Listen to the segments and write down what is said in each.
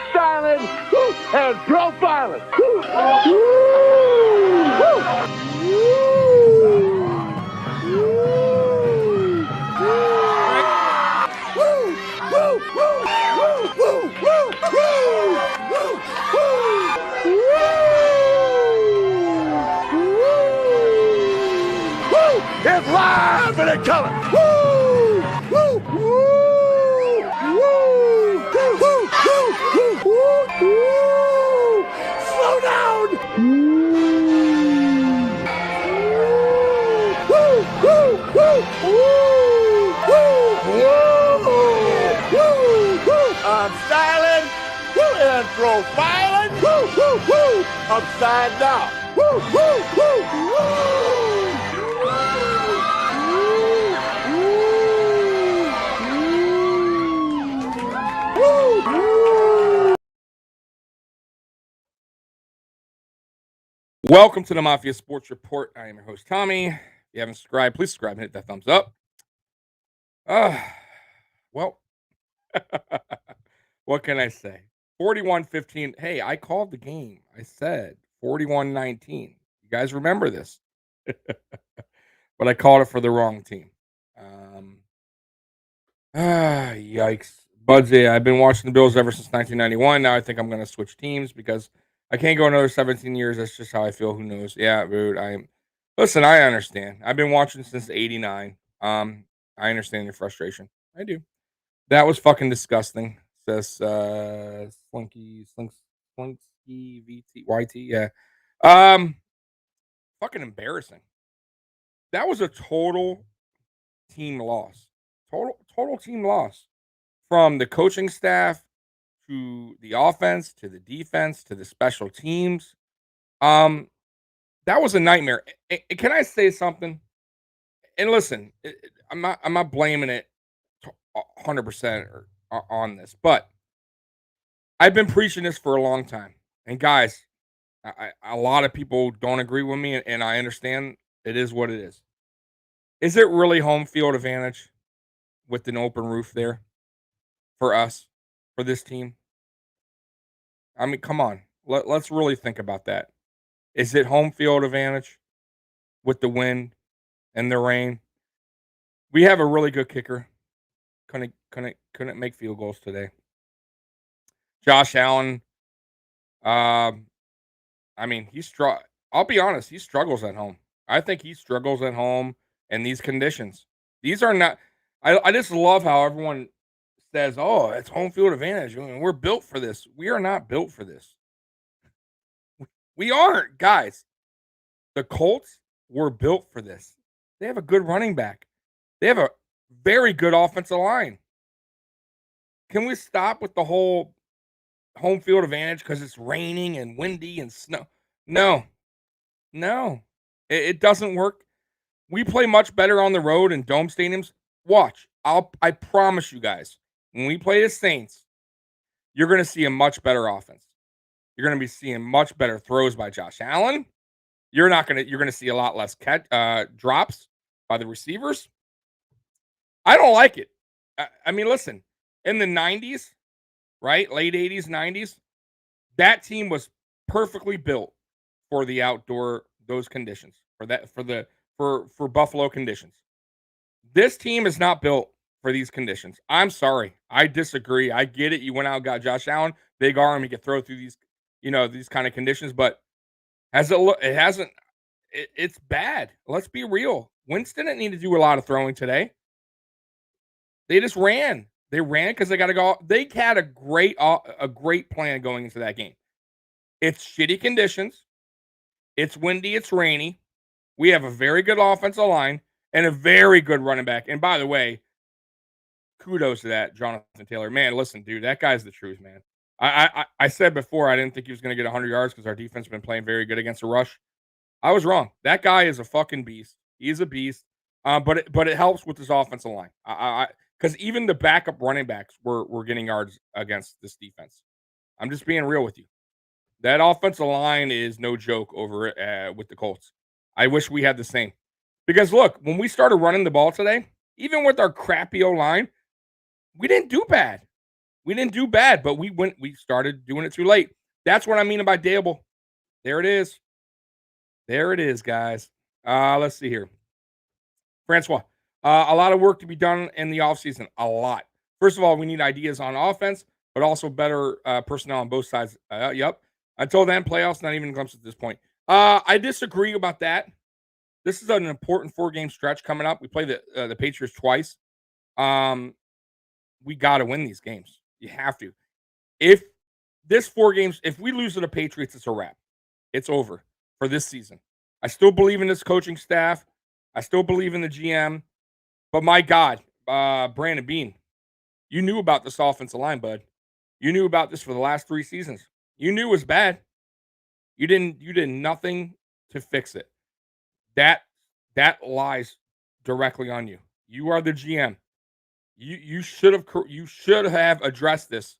Styling and profiling. It's live and in color. Woo! Woo! Woo! Woo! Woo! Woo! Woo! Slow down. Woo! Woo! Woo! Woo! Woo! Woo! I'm styling and profiling. Woo! Woo! Woo! Upside down. Woo! Woo! Woo! Woo! Welcome to the Mafia Sports Report. I am your host, Tommy. If you haven't subscribed, please subscribe and hit that thumbs up. Well, what can I say? 41-15. Hey, I called the game. I said 41-19. You guys remember this. But I called it for the wrong team. Yikes. Budsy, I've been watching the Bills ever since 1991. Now I think I'm going to switch teams because I can't go another 17 years. That's just how I feel. Who knows? Yeah, dude. Listen, I understand. I've been watching since 89. I understand your frustration. I do. That was fucking disgusting. Says Slinky VT YT. Yeah. Fucking embarrassing. That was a total team loss. Total team loss. From the coaching staff to the offense, to the defense, to the special teams. That was a nightmare. Can I say something? And listen, I'm not blaming it 100% on this, but I've been preaching this for a long time. And guys, a lot of people don't agree with me, and I understand it is what it is. Is it really home field advantage with an open roof there for us, for this team? I mean, come on. Let's really think about that. Is it home field advantage with the wind and the rain? We have a really good kicker. Couldn't make field goals today. Josh Allen. I mean, I'll be honest. He struggles at home. I think he struggles at home in these conditions. These are not. I just love how everyone says, "Oh, it's home field advantage. I mean, we're built for this." We are not built for this. We aren't, guys. The Colts were built for this. They have a good running back. They have a very good offensive line. Can we stop with the whole home field advantage because it's raining and windy and snow? No. It doesn't work. We play much better on the road in dome stadiums. Watch. I promise you guys, when we play the Saints, you're going to see a much better offense. You're going to be seeing much better throws by Josh Allen. You're going to see a lot less drops by the receivers. I don't like it. I mean, listen, in the 90s, right? Late 80s, 90s, that team was perfectly built for the outdoor, those conditions, for Buffalo conditions. This team is not built for these conditions. I'm sorry. I disagree. I get it. You went out and got Josh Allen, big arm. He could throw through these, these kind of conditions, but it hasn't. It's bad. Let's be real. Wentz didn't need to do a lot of throwing today. They just ran. They ran because they got to go. They had a great plan going into that game. It's shitty conditions. It's windy. It's rainy. We have a very good offensive line and a very good running back. And by the way, kudos to that Jonathan Taylor. Man, listen, dude, that guy's the truth, man. I said before I didn't think he was going to get 100 yards because our defense has been playing very good against the rush. I was wrong. That guy is a fucking beast. He's a beast. But it helps with his offensive line. Because even the backup running backs were getting yards against this defense. I'm just being real with you. That offensive line is no joke over with the Colts. I wish we had the same. Because look, when we started running the ball today, even with our crappy O-line, we didn't do bad. We didn't do bad, but we started doing it too late. That's what I mean by Daboll. There it is. There it is, guys. Let's see here. Francois, a lot of work to be done in the offseason. A lot. First of all, we need ideas on offense, but also better personnel on both sides. Yep. Until then, playoffs, not even a glimpse at this point. I disagree about that. This is an important 4-game stretch coming up. We play the Patriots twice. We got to win these games. You have to. If this 4 games, if we lose to the Patriots, it's a wrap. It's over for this season. I still believe in this coaching staff. I still believe in the GM. But my God, Brandon Beane, you knew about this offensive line, bud. You knew about this for the last 3 seasons. You knew it was bad. You did nothing to fix it. That lies directly on you. You are the GM. You should have addressed this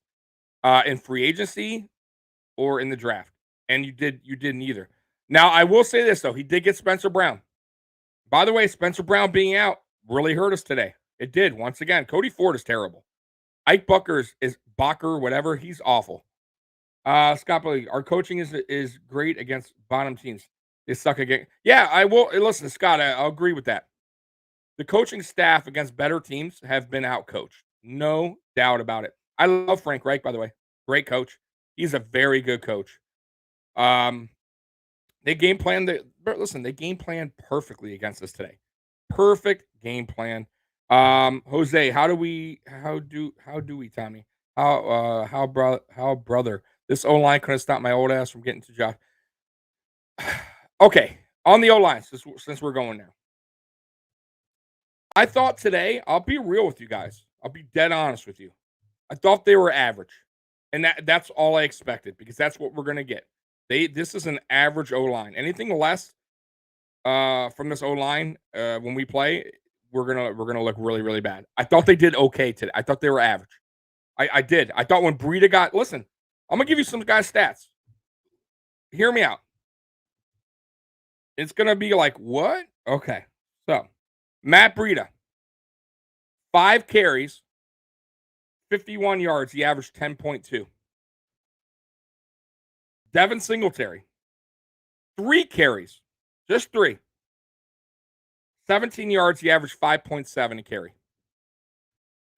in free agency or in the draft, and you didn't either. Now I will say this though, he did get Spencer Brown. By the way, Spencer Brown being out really hurt us today. It did once again. Cody Ford is terrible. Ike Buckers is Bacher, whatever. He's awful. Scott Bailey, our coaching is great against bottom teams. They suck again. Yeah, I will listen, Scott. I'll agree with that. The coaching staff against better teams have been outcoached. No doubt about it. I love Frank Reich, by the way. Great coach. He's a very good coach. They game planned they game planned perfectly against us today. Perfect game plan. Jose, how do we, Tommy? How brother? This O-line couldn't stop my old ass from getting to Josh. Okay, on the O-line, since we're going now. I thought today, I'll be real with you guys. I'll be dead honest with you. I thought they were average. And that's all I expected because that's what we're going to get. This is an average O-line. Anything less from this O-line when we play, we're gonna look really, really bad. I thought they did okay today. I thought they were average. I did. I thought when Breida listen, I'm gonna give you some guys' stats. Hear me out. It's gonna be like, what? Okay. So Matt Breida, 5 carries, 51 yards. He averaged 10.2. Devin Singletary, 3 carries, just 3. 17 yards. He averaged 5.7 a carry.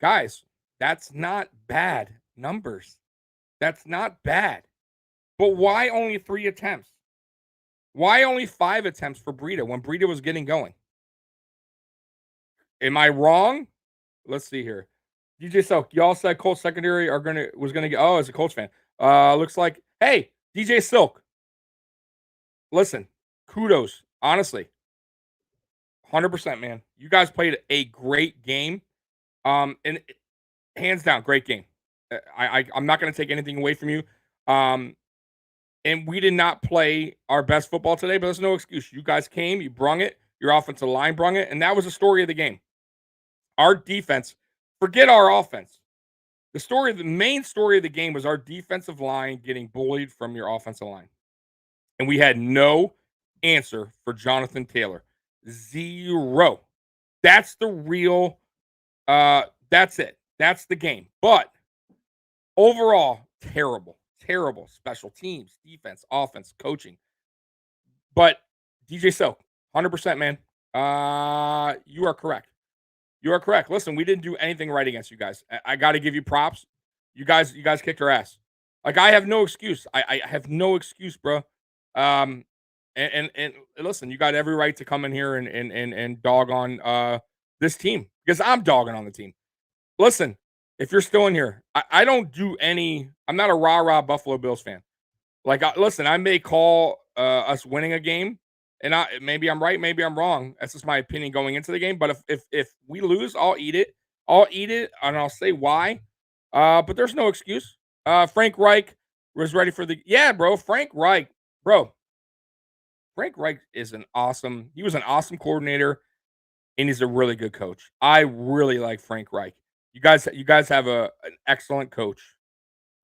Guys, that's not bad numbers. That's not bad. But why only 3 attempts? Why only 5 attempts for Breida when Breida was getting going? Am I wrong? Let's see here. DJ Silk, y'all said Colts secondary was gonna get. Oh, as a Colts fan, looks like. Hey, DJ Silk. Listen, kudos. Honestly, 100%, man. You guys played a great game. And hands down, great game. I'm not going to take anything away from you. And we did not play our best football today, but there's no excuse. You guys came, you brung it. Your offensive line brung it, and that was the story of the game. Our defense, forget our offense. The main story of the game was our defensive line getting bullied from your offensive line. And we had no answer for Jonathan Taylor. 0. That's the real, that's it. That's the game. But overall, terrible special teams, defense, offense, coaching. But DJ Silk, 100%, man. You are correct. You are correct. Listen, we didn't do anything right against you guys. I got to give you props. You guys kicked our ass. Like, I have no excuse. I have no excuse, bro. And listen, you got every right to come in here and dog on this team because I'm dogging on the team. Listen, if you're still in here, I don't do any. I'm not a rah-rah Buffalo Bills fan. Like, listen, I may call us winning a game, and maybe I'm right, maybe I'm wrong. That's just my opinion going into the game. But if we lose, I'll eat it. I'll eat it, and I'll say why. But there's no excuse. Frank Reich was ready for bro. Frank Reich is he was an awesome coordinator, and he's a really good coach. I really like Frank Reich. You guys have an excellent coach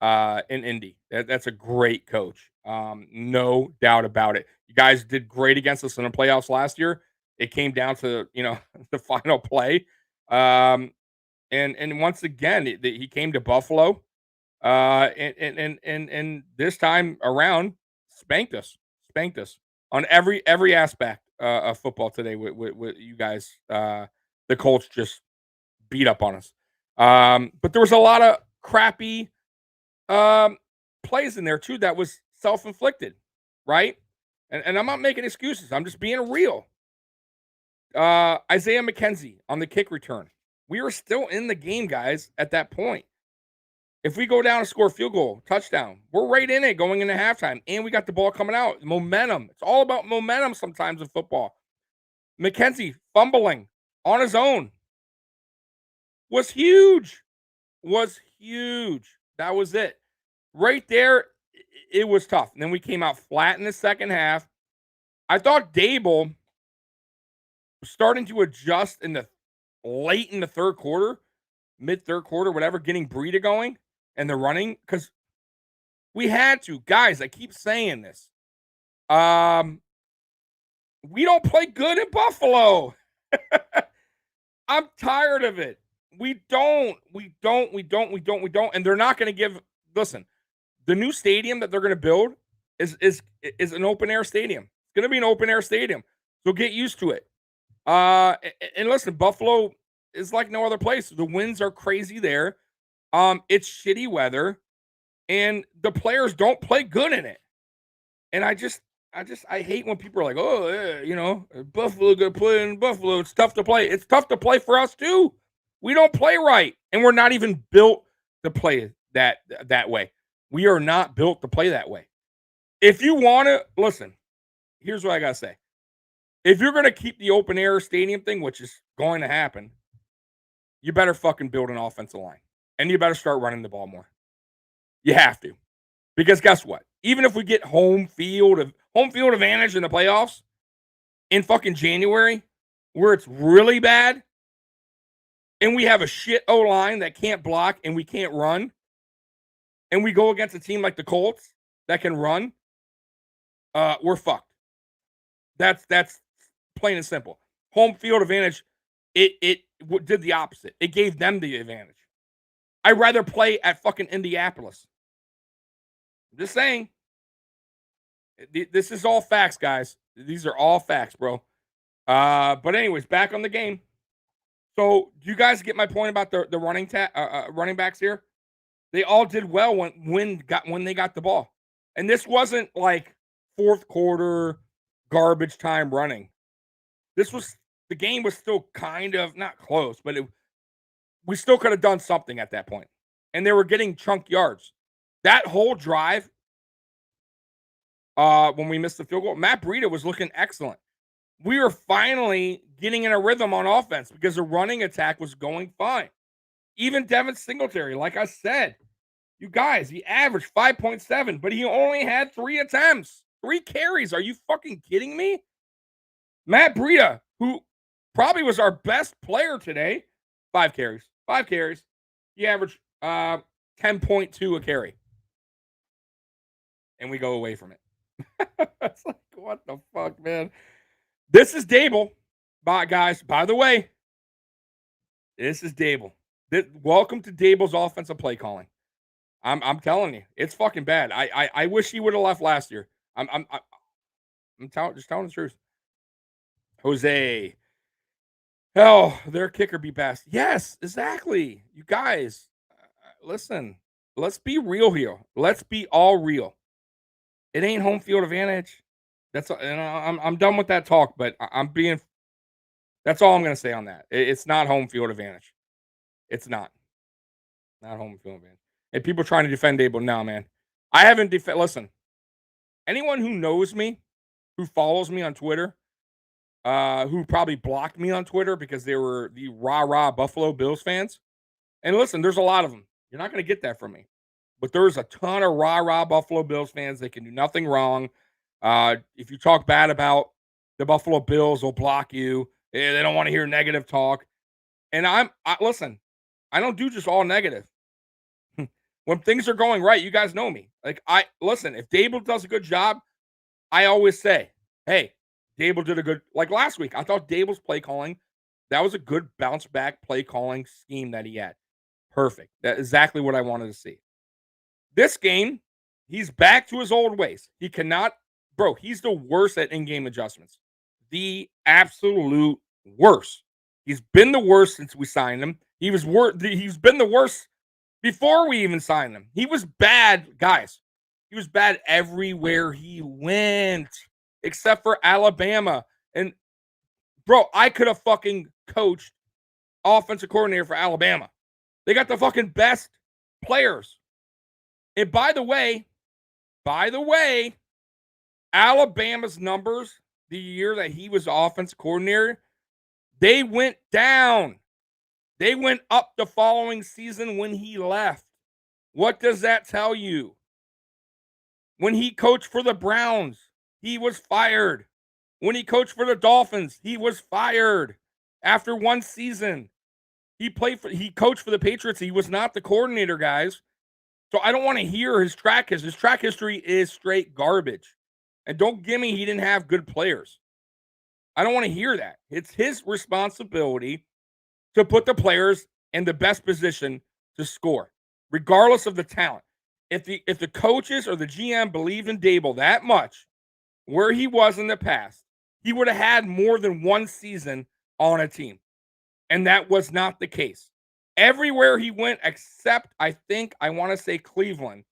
in Indy. That's a great coach. No doubt about it. You guys did great against us in the playoffs last year. It came down to, the final play. And once again, he came to Buffalo, and this time around spanked us on every aspect of football today. With you guys, the Colts just beat up on us. But there was a lot of crappy plays in there too that was self-inflicted, right? And I'm not making excuses. I'm just being real. Isaiah McKenzie on the kick return. We were still in the game, guys, at that point. If we go down and score a field goal, touchdown, we're right in it going into halftime, and we got the ball coming out. Momentum. It's all about momentum sometimes in football. McKenzie fumbling on his own was huge. That was it. Right there, it was tough. And then we came out flat in the second half. I thought Daboll was starting to adjust late in the third quarter, mid-third quarter, whatever, getting Breida going and the running, because we had to. Guys, I keep saying this. We don't play good in Buffalo. I'm tired of it. We don't. And they're not going to give. Listen, the new stadium that they're going to build is an open air stadium. It's going to be an open air stadium. So get used to it. And listen, Buffalo is like no other place. The winds are crazy there. It's shitty weather, and the players don't play good in it. And I hate when people are like, oh, yeah, Buffalo good play in Buffalo. It's tough to play. It's tough to play for us too. We don't play right, and we're not even built to play that way. We are not built to play that way. If you want to listen, here's what I gotta say. If you're gonna keep the open air stadium thing, which is going to happen, you better fucking build an offensive line, and you better start running the ball more. You have to, because guess what? Even if we get home field advantage in the playoffs in fucking January, where it's really bad, and we have a shit O-line that can't block and we can't run, and we go against a team like the Colts that can run, we're fucked. That's plain and simple. Home field advantage, it did the opposite. It gave them the advantage. I'd rather play at fucking Indianapolis. I'm just saying. This is all facts, guys. These are all facts, bro. But anyways, back on the game. So, do you guys get my point about the running backs here? They all did well when they got the ball. And this wasn't like fourth quarter garbage time running. The game was still kind of not close, but we still could have done something at that point. And they were getting chunk yards. That whole drive, when we missed the field goal, Matt Breida was looking excellent. We were finally getting in a rhythm on offense because the running attack was going fine. Even Devin Singletary, like I said, you guys, he averaged 5.7, but he only had 3 attempts, 3 carries. Are you fucking kidding me? Matt Breida, who probably was our best player today, 5 carries. He averaged 10.2 a carry. And we go away from it. It's like, what the fuck, man? This is Daboll. Guys, by the way, this is Daboll. Welcome to Daboll's offensive play calling. I'm telling you, it's fucking bad. I wish he would have left last year. I'm just telling the truth. Jose. Hell, their kicker be best. Yes, exactly. You guys, listen. Let's be real here. Let's be all real. It ain't home field advantage. I'm done with that talk, but that's all I'm going to say on that. It's not home field advantage. It's not home field advantage. And people trying to defend Daboll, no, man. I haven't listen, anyone who knows me, who follows me on Twitter, who probably blocked me on Twitter because they were the rah-rah Buffalo Bills fans. And listen, there's a lot of them. You're not going to get that from me. But there's a ton of rah-rah Buffalo Bills fans. They can do nothing wrong. If you talk bad about the Buffalo Bills, they'll block you. They don't want to hear negative talk. And listen, I don't do just all negative. When things are going right, you guys know me. Like, listen, if Daboll does a good job, I always say, hey, Daboll did a good, like last week, I thought Daboll's play calling That was a good bounce back play calling scheme that he had. Perfect. That's exactly what I wanted to see. This game, he's back to his old ways. He cannot, bro, he's the worst at in-game adjustments. The absolute worst. He's been the worst since we signed him. He's been the worst before we even signed him. He was bad, guys. He was bad everywhere he went, except for Alabama. And, bro, I could have fucking coached offensive coordinator for Alabama. They got the fucking best players. And by the way, Alabama's numbers the year that he was offensive coordinator, they went down. They went up the following season when he left. What does that tell you? When he coached for the Browns, he was fired. When he coached for the Dolphins, he was fired after one season. He coached for the Patriots. He was not the coordinator, guys. So I don't want to hear his track history. His track history is straight garbage. And don't give me he didn't have good players. I don't want to hear that. It's his responsibility to put the players in the best position to score, regardless of the talent. If the coaches or the GM believed in Daboll that much, where he was in the past, he would have had more than one season on a team. And that was not the case. Everywhere he went, except I want to say Cleveland,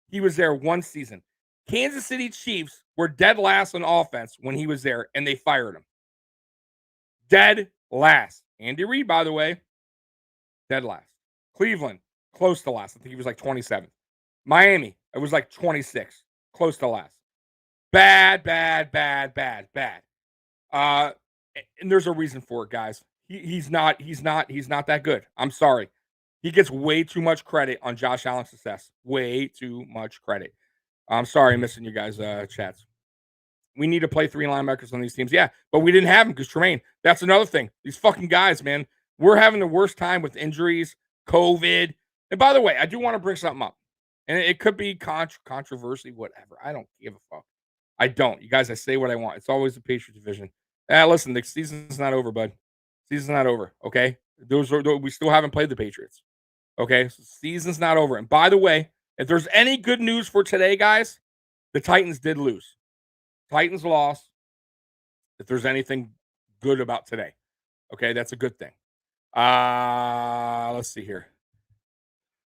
he was there one season. Kansas City Chiefs were dead last on offense when he was there, and they fired him. Dead last. Andy Reid, by the way, dead last. Cleveland, close to last. I think he was like 27th. Miami, it was like 26th. Close to last. Bad. And there's a reason for it, guys. He's not that good. I'm sorry. He gets way too much credit on Josh Allen's success. Way too much credit. I'm sorry I'm missing you guys' chats. We need to play 3 linebackers on these teams. Yeah, but we didn't have them because Tremaine. That's another thing. These fucking guys, man. We're having the worst time with injuries, COVID. And by the way, I do want to bring something up. And it could be controversy, whatever. I don't give a fuck. I don't. You guys, I say what I want. It's always the Patriots division. Listen, the season's not over, bud. Season's not over, okay? We still haven't played the Patriots, okay? So season's not over. And by the way, if there's any good news for today, guys, the Titans did lose. Titans lost. If there's anything good about today, okay, that's a good thing. Let's see here.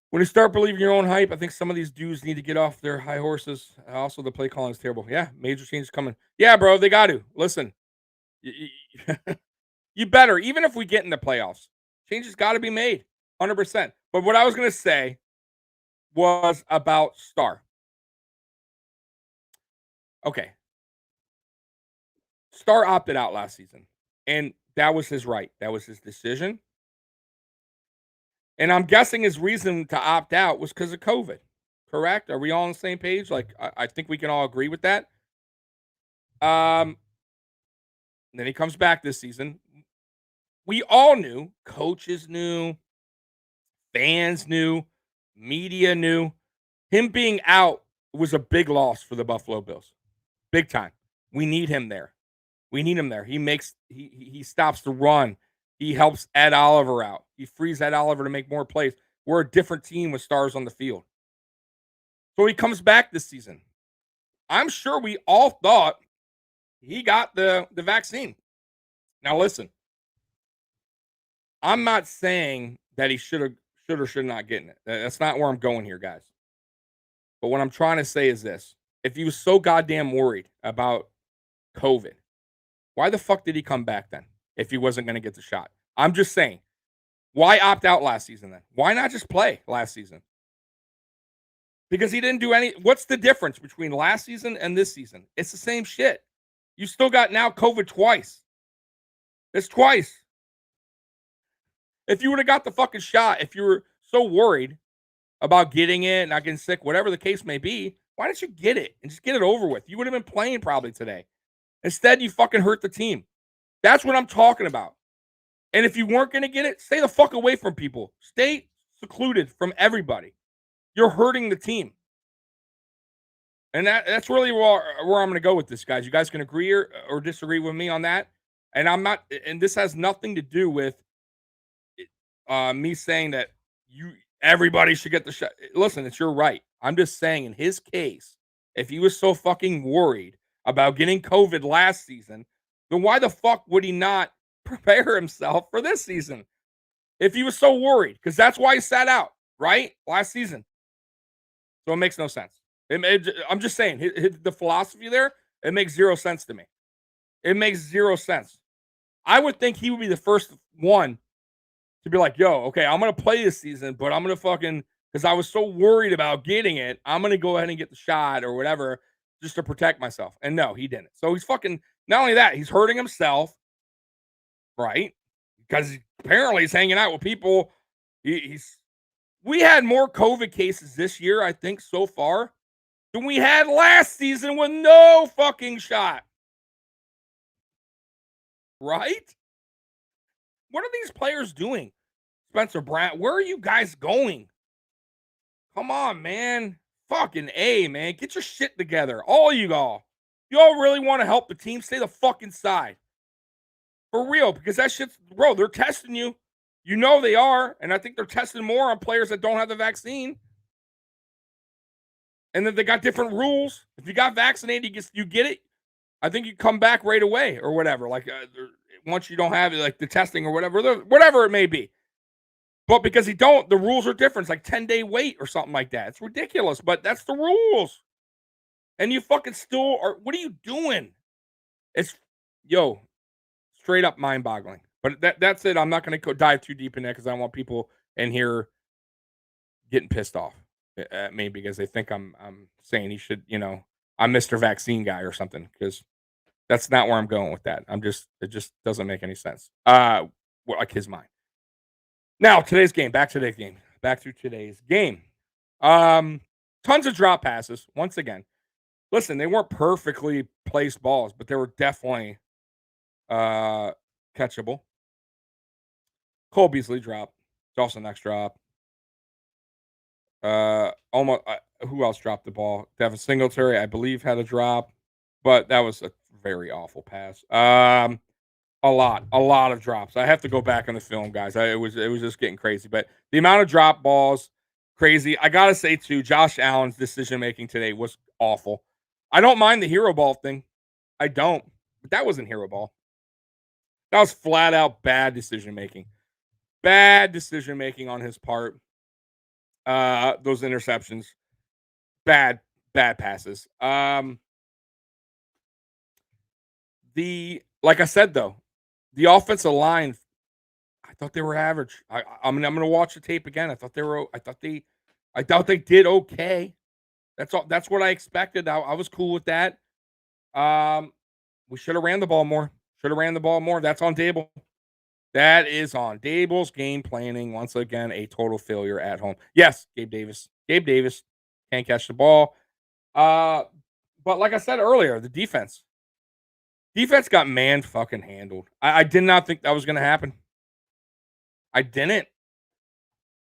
When you start believing your own hype, I think some of these dudes need to get off their high horses. Also, the play calling is terrible. Yeah, major changes coming. Yeah, bro, they got to. Listen, you better, even if we get in the playoffs, changes got to be made, 100%. But what I was going to say was about Star. Okay. Star opted out last season, and that was his right. That was his decision. And I'm guessing his reason to opt out was because of COVID, correct? Are we all on the same page? Like, I think we can all agree with that. Then he comes back this season. We all knew, coaches knew, fans knew, media knew, him being out was a big loss for the Buffalo Bills. Big time. We need him there. He stops the run. He helps Ed Oliver out. He frees Ed Oliver to make more plays. We're a different team with stars on the field. So he comes back this season. I'm sure we all thought he got the vaccine. Now listen, I'm not saying that he should or should not getting it. That's not where I'm going here, guys. But what I'm trying to say is this. If he was so goddamn worried about COVID, why the fuck did he come back then if he wasn't going to get the shot? I'm just saying, why opt out last season then? Why not just play last season? Because he didn't do any. What's the difference between last season and this season? It's the same shit. You still got now COVID twice. It's twice. If you would have got the fucking shot, if you were so worried about getting it, not getting sick, whatever the case may be, why didn't you get it and just get it over with? You would have been playing probably today. Instead, you fucking hurt the team. That's what I'm talking about. And if you weren't going to get it, stay the fuck away from people. Stay secluded from everybody. You're hurting the team. And that's really where I'm going to go with this, guys. You guys can agree or disagree with me on that. And I'm not, and this has nothing to do with me saying that everybody should get the shot. Listen, it's your right. I'm just saying in his case, if he was so fucking worried about getting COVID last season, then why the fuck would he not prepare himself for this season? If he was so worried, because that's why he sat out, right? Last season. So it makes no sense. I'm just saying, the philosophy there, it makes zero sense to me. It makes zero sense. I would think he would be the first one to be like, yo, okay, I'm going to play this season, but I'm going to fucking, because I was so worried about getting it, I'm going to go ahead and get the shot or whatever just to protect myself. And no, he didn't. So he's fucking, not only that, he's hurting himself, right? Because apparently he's hanging out with people. We had more COVID cases this year, I think, so far than we had last season with no fucking shot. Right? What are these players doing? Spencer Brown, where are you guys going? Come on, man. Fucking A, man. Get your shit together. All you all. You all really want to help the team? Stay the fuck inside. For real, because that shit's, bro, they're testing you. You know they are. And I think they're testing more on players that don't have the vaccine. And then they got different rules. If you got vaccinated, you get it. I think you come back right away or whatever. Like once you don't have it, like the testing or whatever it may be. But because the rules are different. It's like 10-day wait or something like that. It's ridiculous, but that's the rules. And you fucking still are. What are you doing? It's, straight up mind boggling. But that's it. I'm not going to dive too deep in that because I don't want people in here getting pissed off at me because they think I'm saying he should, I'm Mr. Vaccine guy or something, because that's not where I'm going with that. It just doesn't make any sense. Like his mind. Now, back to today's game. Tons of drop passes, once again. Listen, they weren't perfectly placed balls, but they were definitely catchable. Cole Beasley drop. Dawson Knox drop. Who else dropped the ball? Devin Singletary, I believe, had a drop, but that was a very awful pass. A lot of drops. I have to go back on the film, guys. It was just getting crazy, but the amount of drop balls, crazy. I gotta say too, Josh Allen's decision making today was awful. I don't mind the hero ball thing. I don't, but that wasn't hero ball. That was flat out bad decision making. Bad decision making on his part. Those interceptions, bad passes. Like I said though, the offensive line, I thought they were average. I'm gonna watch the tape again. I thought they did okay. That's all. That's what I expected. I was cool with that. We should have ran the ball more. That's on Daboll. That is on Daboll's game planning. Once again, a total failure at home. Yes, Gabe Davis can't catch the ball. But like I said earlier, the defense got man fucking handled. I did not think that was going to happen. I didn't.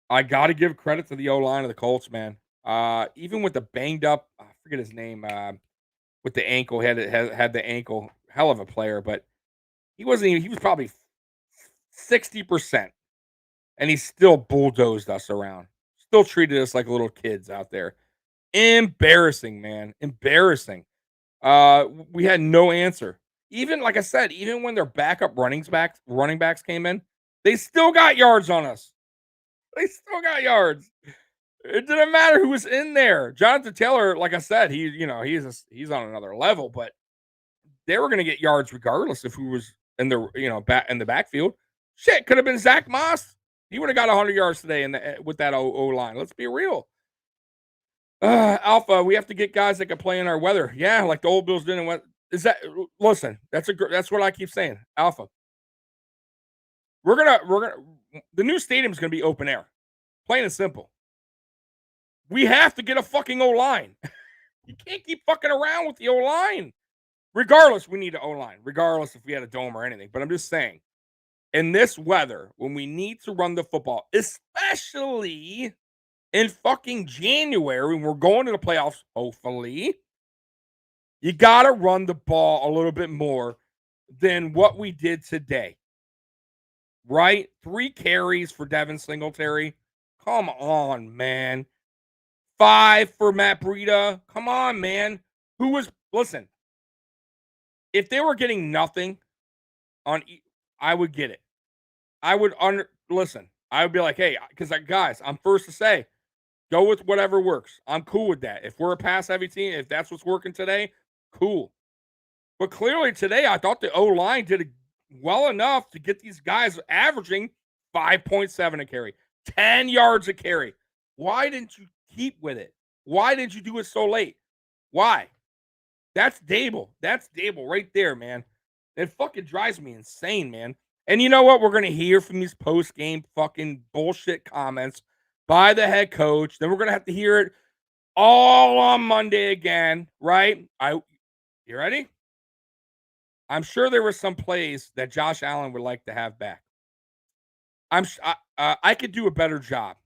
I got to give credit to the O-line of the Colts, man. Even with the banged up, I forget his name, with the ankle, had the ankle, hell of a player, but he was probably 60%, and he still bulldozed us around. Still treated us like little kids out there. Embarrassing, man. Embarrassing. We had no answer. Even, like I said, even when their backup running backs came in, they still got yards on us. It didn't matter who was in there. Jonathan Taylor, like I said, he's on another level, but they were going to get yards regardless of who was in the backfield. Shit, could have been Zach Moss. He would have got 100 yards today with that O line. Let's be real. Alpha, we have to get guys that can play in our weather. Yeah, like the old Bills didn't. Listen, that's what I keep saying. Alpha. The new stadium is gonna be open air. Plain and simple. We have to get a fucking O-line. You can't keep fucking around with the O-line. Regardless, we need an O-line. Regardless if we had a dome or anything. But I'm just saying, in this weather, when we need to run the football, especially in fucking January when we're going to the playoffs, hopefully, you got to run the ball a little bit more than what we did today. Right? 3 carries for Devin Singletary. Come on, man. 5 for Matt Breida. Come on, man. Listen, if they were getting nothing I would get it. I would listen. I would be like, hey, because guys, I'm first to say, go with whatever works. I'm cool with that. If we're a pass heavy team, if that's what's working today, cool. But clearly today, I thought the O-line did well enough to get these guys averaging 5.7 a carry, 10 yards a carry. Why didn't you keep with it? Why did you do it so late? Why? That's Daboll. That's Daboll right there, man. It fucking drives me insane, man. And you know what? We're going to hear from these post-game fucking bullshit comments by the head coach. Then we're going to have to hear it all on Monday again, right? You ready? I'm sure there were some plays that Josh Allen would like to have back. I could do a better job.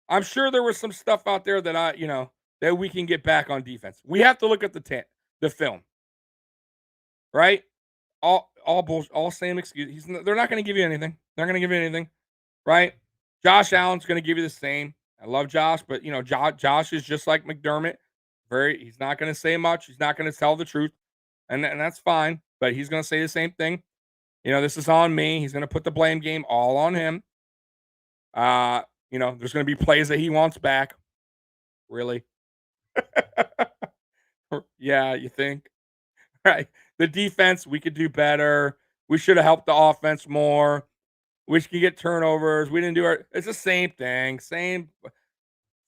I'm sure there was some stuff out there that that we can get back on defense. We have to look at the film, right? All same excuse. They're not going to give you anything. They're going to give you anything, right? Josh Allen's going to give you the same. I love Josh, but Josh is just like McDermott. He's not going to say much. He's not going to tell the truth, and that's fine. But he's going to say the same thing. This is on me. He's going to put the blame game all on him. There's going to be plays that he wants back. Really? Yeah, you think? Right. The defense, we could do better. We should have helped the offense more. We should get turnovers. We didn't do it. It's the same thing.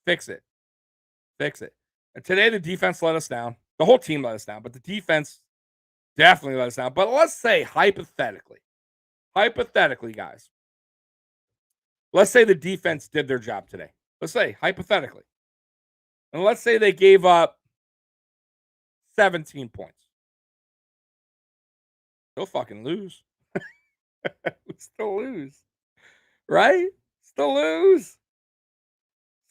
Fix it. Fix it. And today, the defense let us down. The whole team let us down, but the defense definitely let us down. But let's say hypothetically, guys, let's say the defense did their job today. Let's say hypothetically. And let's say they gave up 17 points. They'll fucking lose. We still lose. Right? Still lose.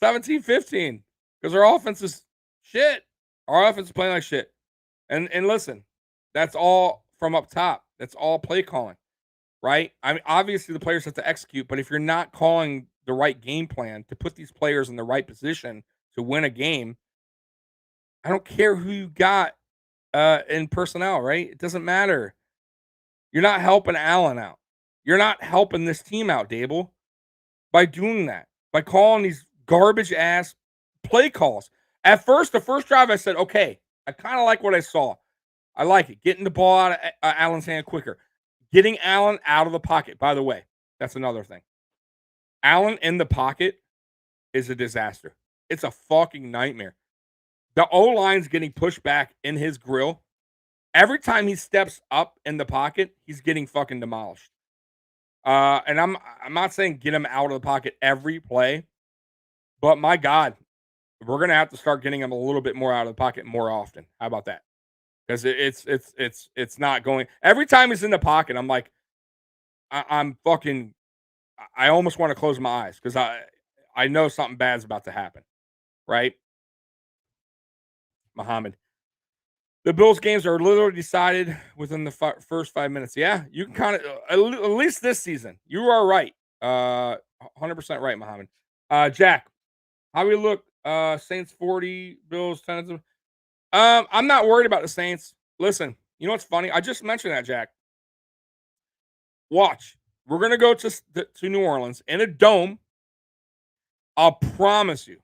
17-15. Because our offense is shit. Our offense is playing like shit. And listen, that's all from up top. That's all play calling. Right? I mean, obviously the players have to execute, but if you're not calling the right game plan to put these players in the right position to win a game, I don't care who you got in personnel, right? It doesn't matter. You're not helping Allen out. You're not helping this team out, Daboll, by doing that, by calling these garbage ass play calls. At first, the first drive, I said, okay, I kind of like what I saw. I like it. Getting the ball out of Allen's hand quicker. Getting Allen out of the pocket. By the way, that's another thing. Allen in the pocket is a disaster. It's a fucking nightmare. The O-line's getting pushed back in his grill. Every time he steps up in the pocket, he's getting fucking demolished. And I'm not saying get him out of the pocket every play, but my God, we're gonna have to start getting him a little bit more out of the pocket more often. How about that? Because it's not going. Every time he's in the pocket, I'm like, I almost want to close my eyes because I know something bad's about to happen, right? Muhammad. The Bills games are literally decided within the first 5 minutes. Yeah, you can kind of, at least this season, you are right. 100% right, Muhammad. Jack, how we look? Saints 40, Bills 10. I'm not worried about the Saints. Listen, you know what's funny? I just mentioned that, Jack. Watch. We're going to go to New Orleans in a dome. I'll promise you.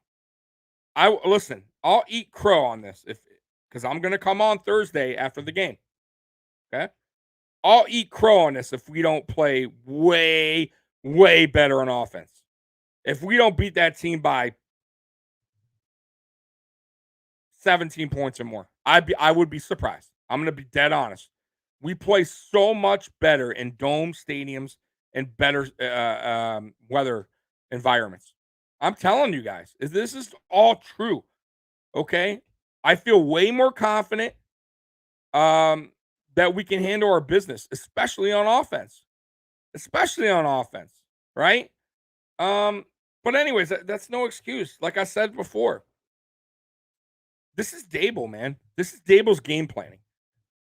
Listen, I'll eat crow on this because I'm going to come on Thursday after the game. Okay? I'll eat crow on this if we don't play way, way better on offense. If we don't beat that team by 17 points or more, I would be surprised. I'm going to be dead honest. We play so much better in dome stadiums and better weather environments. I'm telling you guys, this is all true. Okay? I feel way more confident that we can handle our business, especially on offense. Right? But anyways, that's no excuse. Like I said before, this is Daboll, man. This is Daboll's game planning.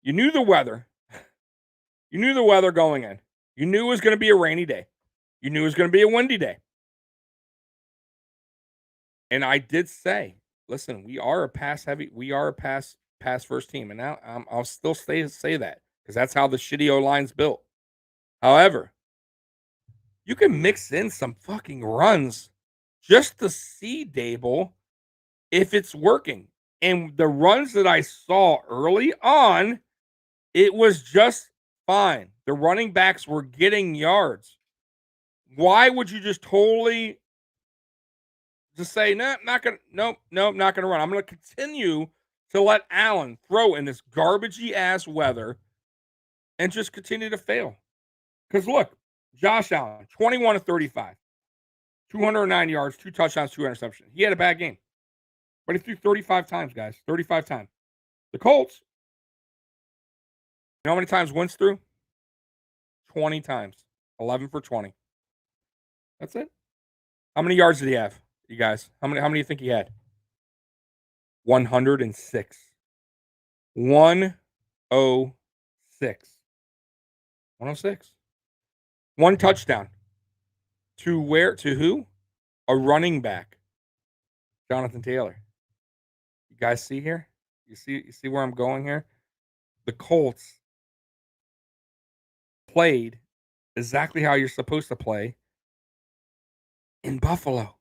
You knew the weather. You knew the weather going in. You knew it was going to be a rainy day. You knew it was going to be a windy day. And I did say, listen, we are a pass first team. And now I'll still say that because that's how the shitty O-line's built. However, you can mix in some fucking runs just to see, Daboll, if it's working. And the runs that I saw early on, it was just fine. The running backs were getting yards. Why would you just totally just say, not gonna run? I'm gonna continue to let Allen throw in this garbagey ass weather and just continue to fail. Because look, Josh Allen, 21 to 35, 209 yards, 2 touchdowns, 2 interceptions. He had a bad game, but he threw 35 times, guys. 35 times. The Colts, you know how many times Wentz threw? 20 times. 11 for 20. That's it. How many yards did he have, you guys? How many do you think he had? 106. 106. 106. One touchdown. To where? To who? A running back. Jonathan Taylor. You guys see here? You see where I'm going here? The Colts played exactly how you're supposed to play in Buffalo.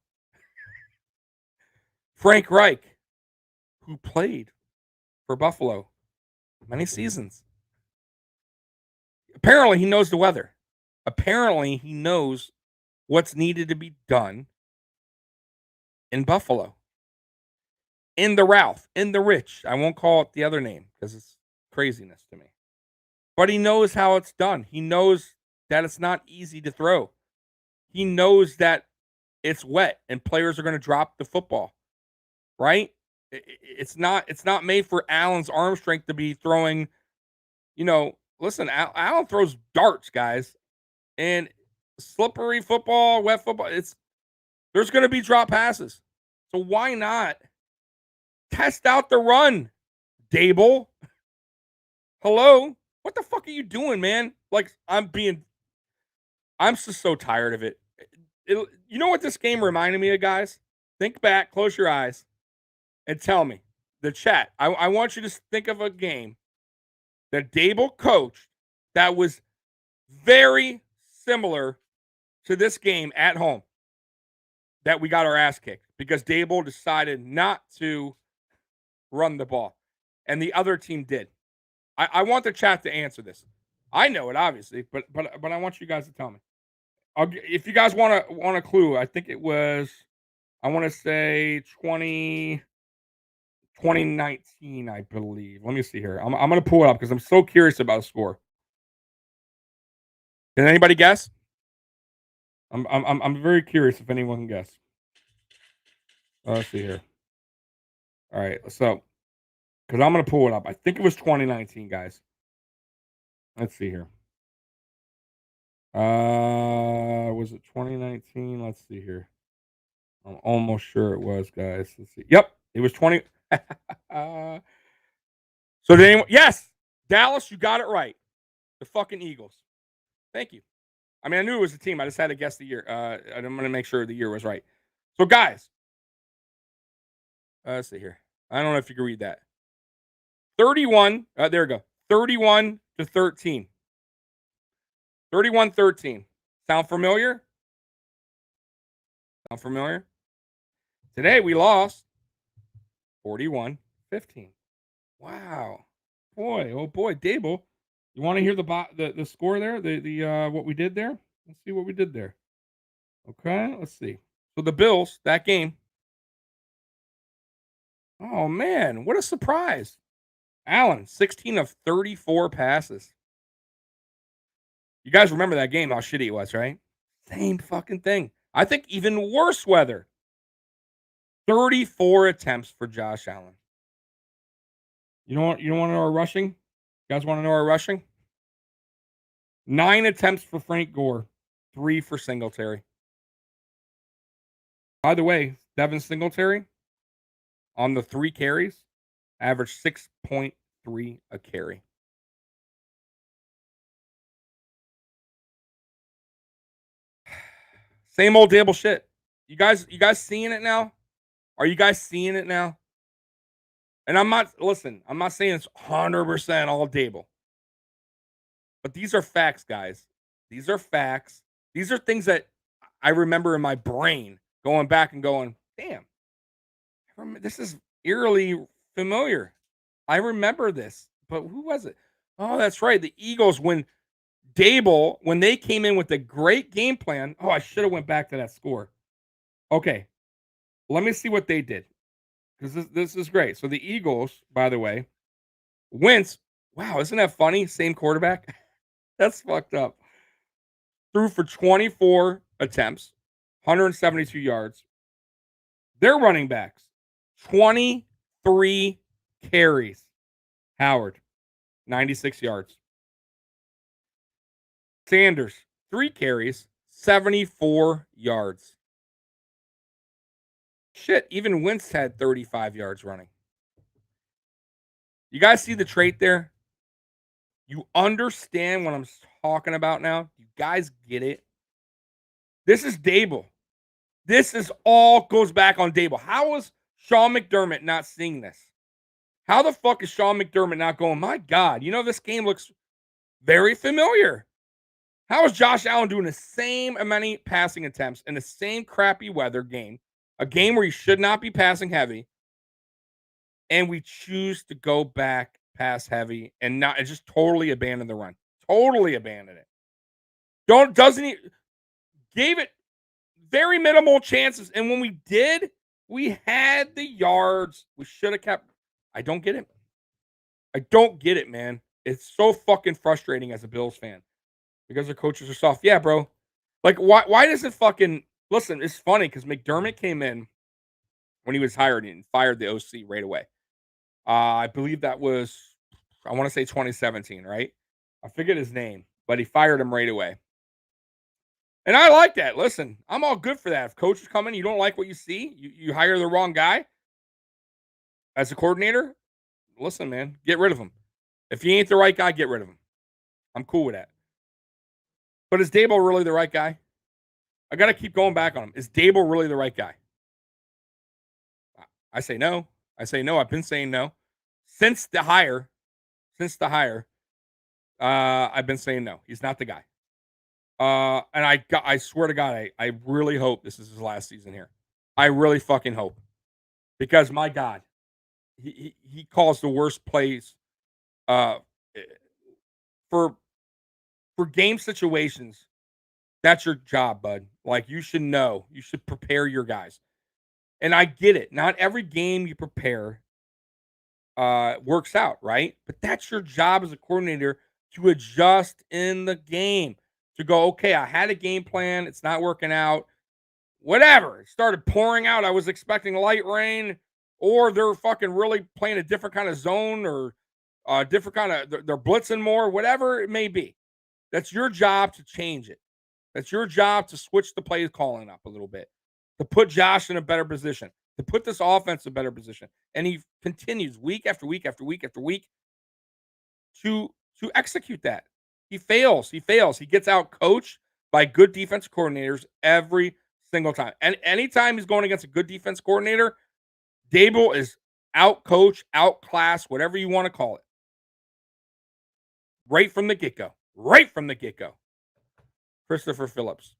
Frank Reich, who played for Buffalo many seasons. Apparently, he knows the weather. Apparently, he knows what's needed to be done in Buffalo. In the Ralph, in the Rich. I won't call it the other name because it's craziness to me. But he knows how it's done. He knows that it's not easy to throw. He knows that it's wet and players are going to drop the football. Right? It's not made for Allen's arm strength to be throwing, listen, Allen throws darts, guys. And slippery football, wet football, there's going to be drop passes. So why not test out the run, Daboll? Hello? What the fuck are you doing, man? Like, I'm just so tired of it. You know what this game reminded me of, guys? Think back, close your eyes, and tell me. The chat. I want you to think of a game that Daboll coached that was very similar to this game at home that we got our ass kicked because Daboll decided not to run the ball, and the other team did. I want the chat to answer this. I know it, obviously, but I want you guys to tell me. If you guys want a clue, I think it was, I want to say 2019, I believe. Let me see here. I'm going to pull it up because I'm so curious about the score. Can anybody guess? I'm very curious if anyone can guess. Let's see here. All right, so because I'm going to pull it up. I think it was 2019, guys. Let's see here. Was it 2019? Let's see here. I'm almost sure it was, guys. Let's see. Yep, it was 20. So did anyone? Yes, Dallas, you got it right. The fucking Eagles. Thank you. I mean, I knew it was a team. I just had to guess the year. I'm going to make sure the year was right. So, guys, let's see here. I don't know if you can read that. 31. There we go. 31 to 13. 31-13. Sound familiar? Sound familiar? Today we lost 41-15. Wow. Boy, oh boy, Daboll. You want to hear the score there? The what we did there? Let's see what we did there. Okay, let's see. So the Bills, that game. Oh man, what a surprise. Allen, 16 of 34 passes. You guys remember that game, how shitty it was, right? Same fucking thing. I think even worse weather. 34 attempts for Josh Allen. You don't want to know our rushing? You guys want to know our rushing? 9 attempts for Frank Gore, 3 for Singletary. By the way, Devin Singletary, on the 3 carries, averaged 6.3 a carry. Same old Daboll shit. You guys seeing it now? Are you guys seeing it now? And I'm not saying it's 100% all Daboll. But these are facts, guys. These are facts. These are things that I remember in my brain going back and going, damn, this is eerily familiar. I remember this. But who was it? Oh, that's right. The Eagles, when Daboll, when they came in with a great game plan. Oh, I should have went back to that score. Okay. Let me see what they did. Because this is great. So the Eagles, by the way, Wentz, wow, isn't that funny? Same quarterback. That's fucked up. Threw for 24 attempts, 172 yards. Their running backs, 23 carries. Howard, 96 yards. Sanders, 3 carries, 74 yards. Shit, even Wentz had 35 yards running. You guys see the trait there? You understand what I'm talking about now? You guys get it? This is Daboll. This is all goes back on Daboll. How is Sean McDermott not seeing this? How the fuck is Sean McDermott not going, my God, this game looks very familiar. How is Josh Allen doing the same many passing attempts in the same crappy weather game, a game where you should not be passing heavy, and we choose to go back pass heavy and just totally abandon the run. Totally abandon it. Doesn't he gave it very minimal chances. And when we did, we had the yards. We should have kept. I don't get it. I don't get it, man. It's so fucking frustrating as a Bills fan because their coaches are soft. Yeah, bro. Like, why does it fucking listen? It's funny because McDermott came in when he was hired and fired the OC right away. I believe that was, I want to say 2017, right? I forget his name, but he fired him right away. And I like that. Listen, I'm all good for that. If coaches come in, you don't like what you see, you hire the wrong guy as a coordinator, listen, man, get rid of him. If he ain't the right guy, get rid of him. I'm cool with that. But is Daboll really the right guy? I got to keep going back on him. Is Daboll really the right guy? I say no. I've been saying no. Since the hire, I've been saying no. He's not the guy. And I swear to God, I really hope this is his last season here. I really fucking hope. Because my God, he calls the worst plays for game situations. That's your job, bud. Like, you should know. You should prepare your guys. And I get it. Not every game you prepare works out, right? But that's your job as a coordinator, to adjust in the game. To go, okay, I had a game plan. It's not working out. Whatever. It started pouring out. I was expecting light rain. Or they're fucking really playing a different kind of zone, or different kind of, they're blitzing more. Whatever it may be. That's your job to change it. That's your job to switch the play calling up a little bit. To put Josh in a better position. To put this offense in a better position. And he continues week after week after week after week to execute that. He fails. He gets out coached by good defense coordinators every single time. And anytime he's going against a good defense coordinator, Daboll is out coach, outclass, whatever you want to call it. Right from the get-go. Christopher Phillips.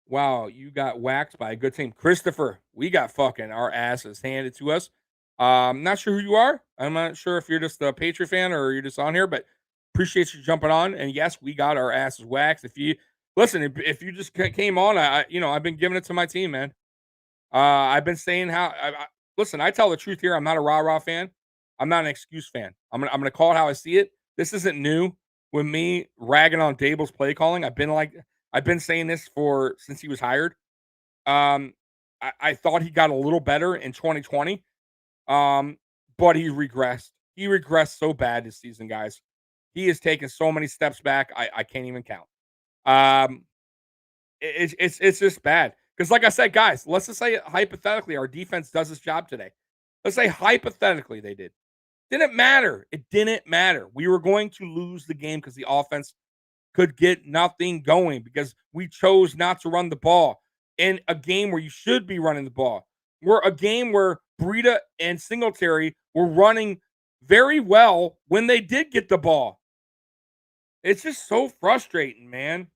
Wow, you got waxed by a good team. Christopher, we got fucking our asses handed to us. I'm not sure who you are. I'm not sure if you're just a Patriot fan or you're just on here, but appreciate you jumping on. And yes, we got our asses waxed. If you listen, if you just came on, I've been giving it to my team, man. I've been saying how. Listen, I tell the truth here. I'm not a rah-rah fan. I'm not an excuse fan. I'm gonna call it how I see it. This isn't new with me ragging on Daboll's play calling. I've been saying this since he was hired. I thought he got a little better in 2020. But he regressed. He regressed so bad this season, guys. He has taken so many steps back. I can't even count. It's just bad. Because like I said, guys, let's just say hypothetically our defense does its job today. Let's say hypothetically they did. Didn't matter. It didn't matter. We were going to lose the game because the offense could get nothing going because we chose not to run the ball. in a game where you should be running the ball. We're a game where Breida and Singletary were running very well when they did get the ball. It's just so frustrating, man.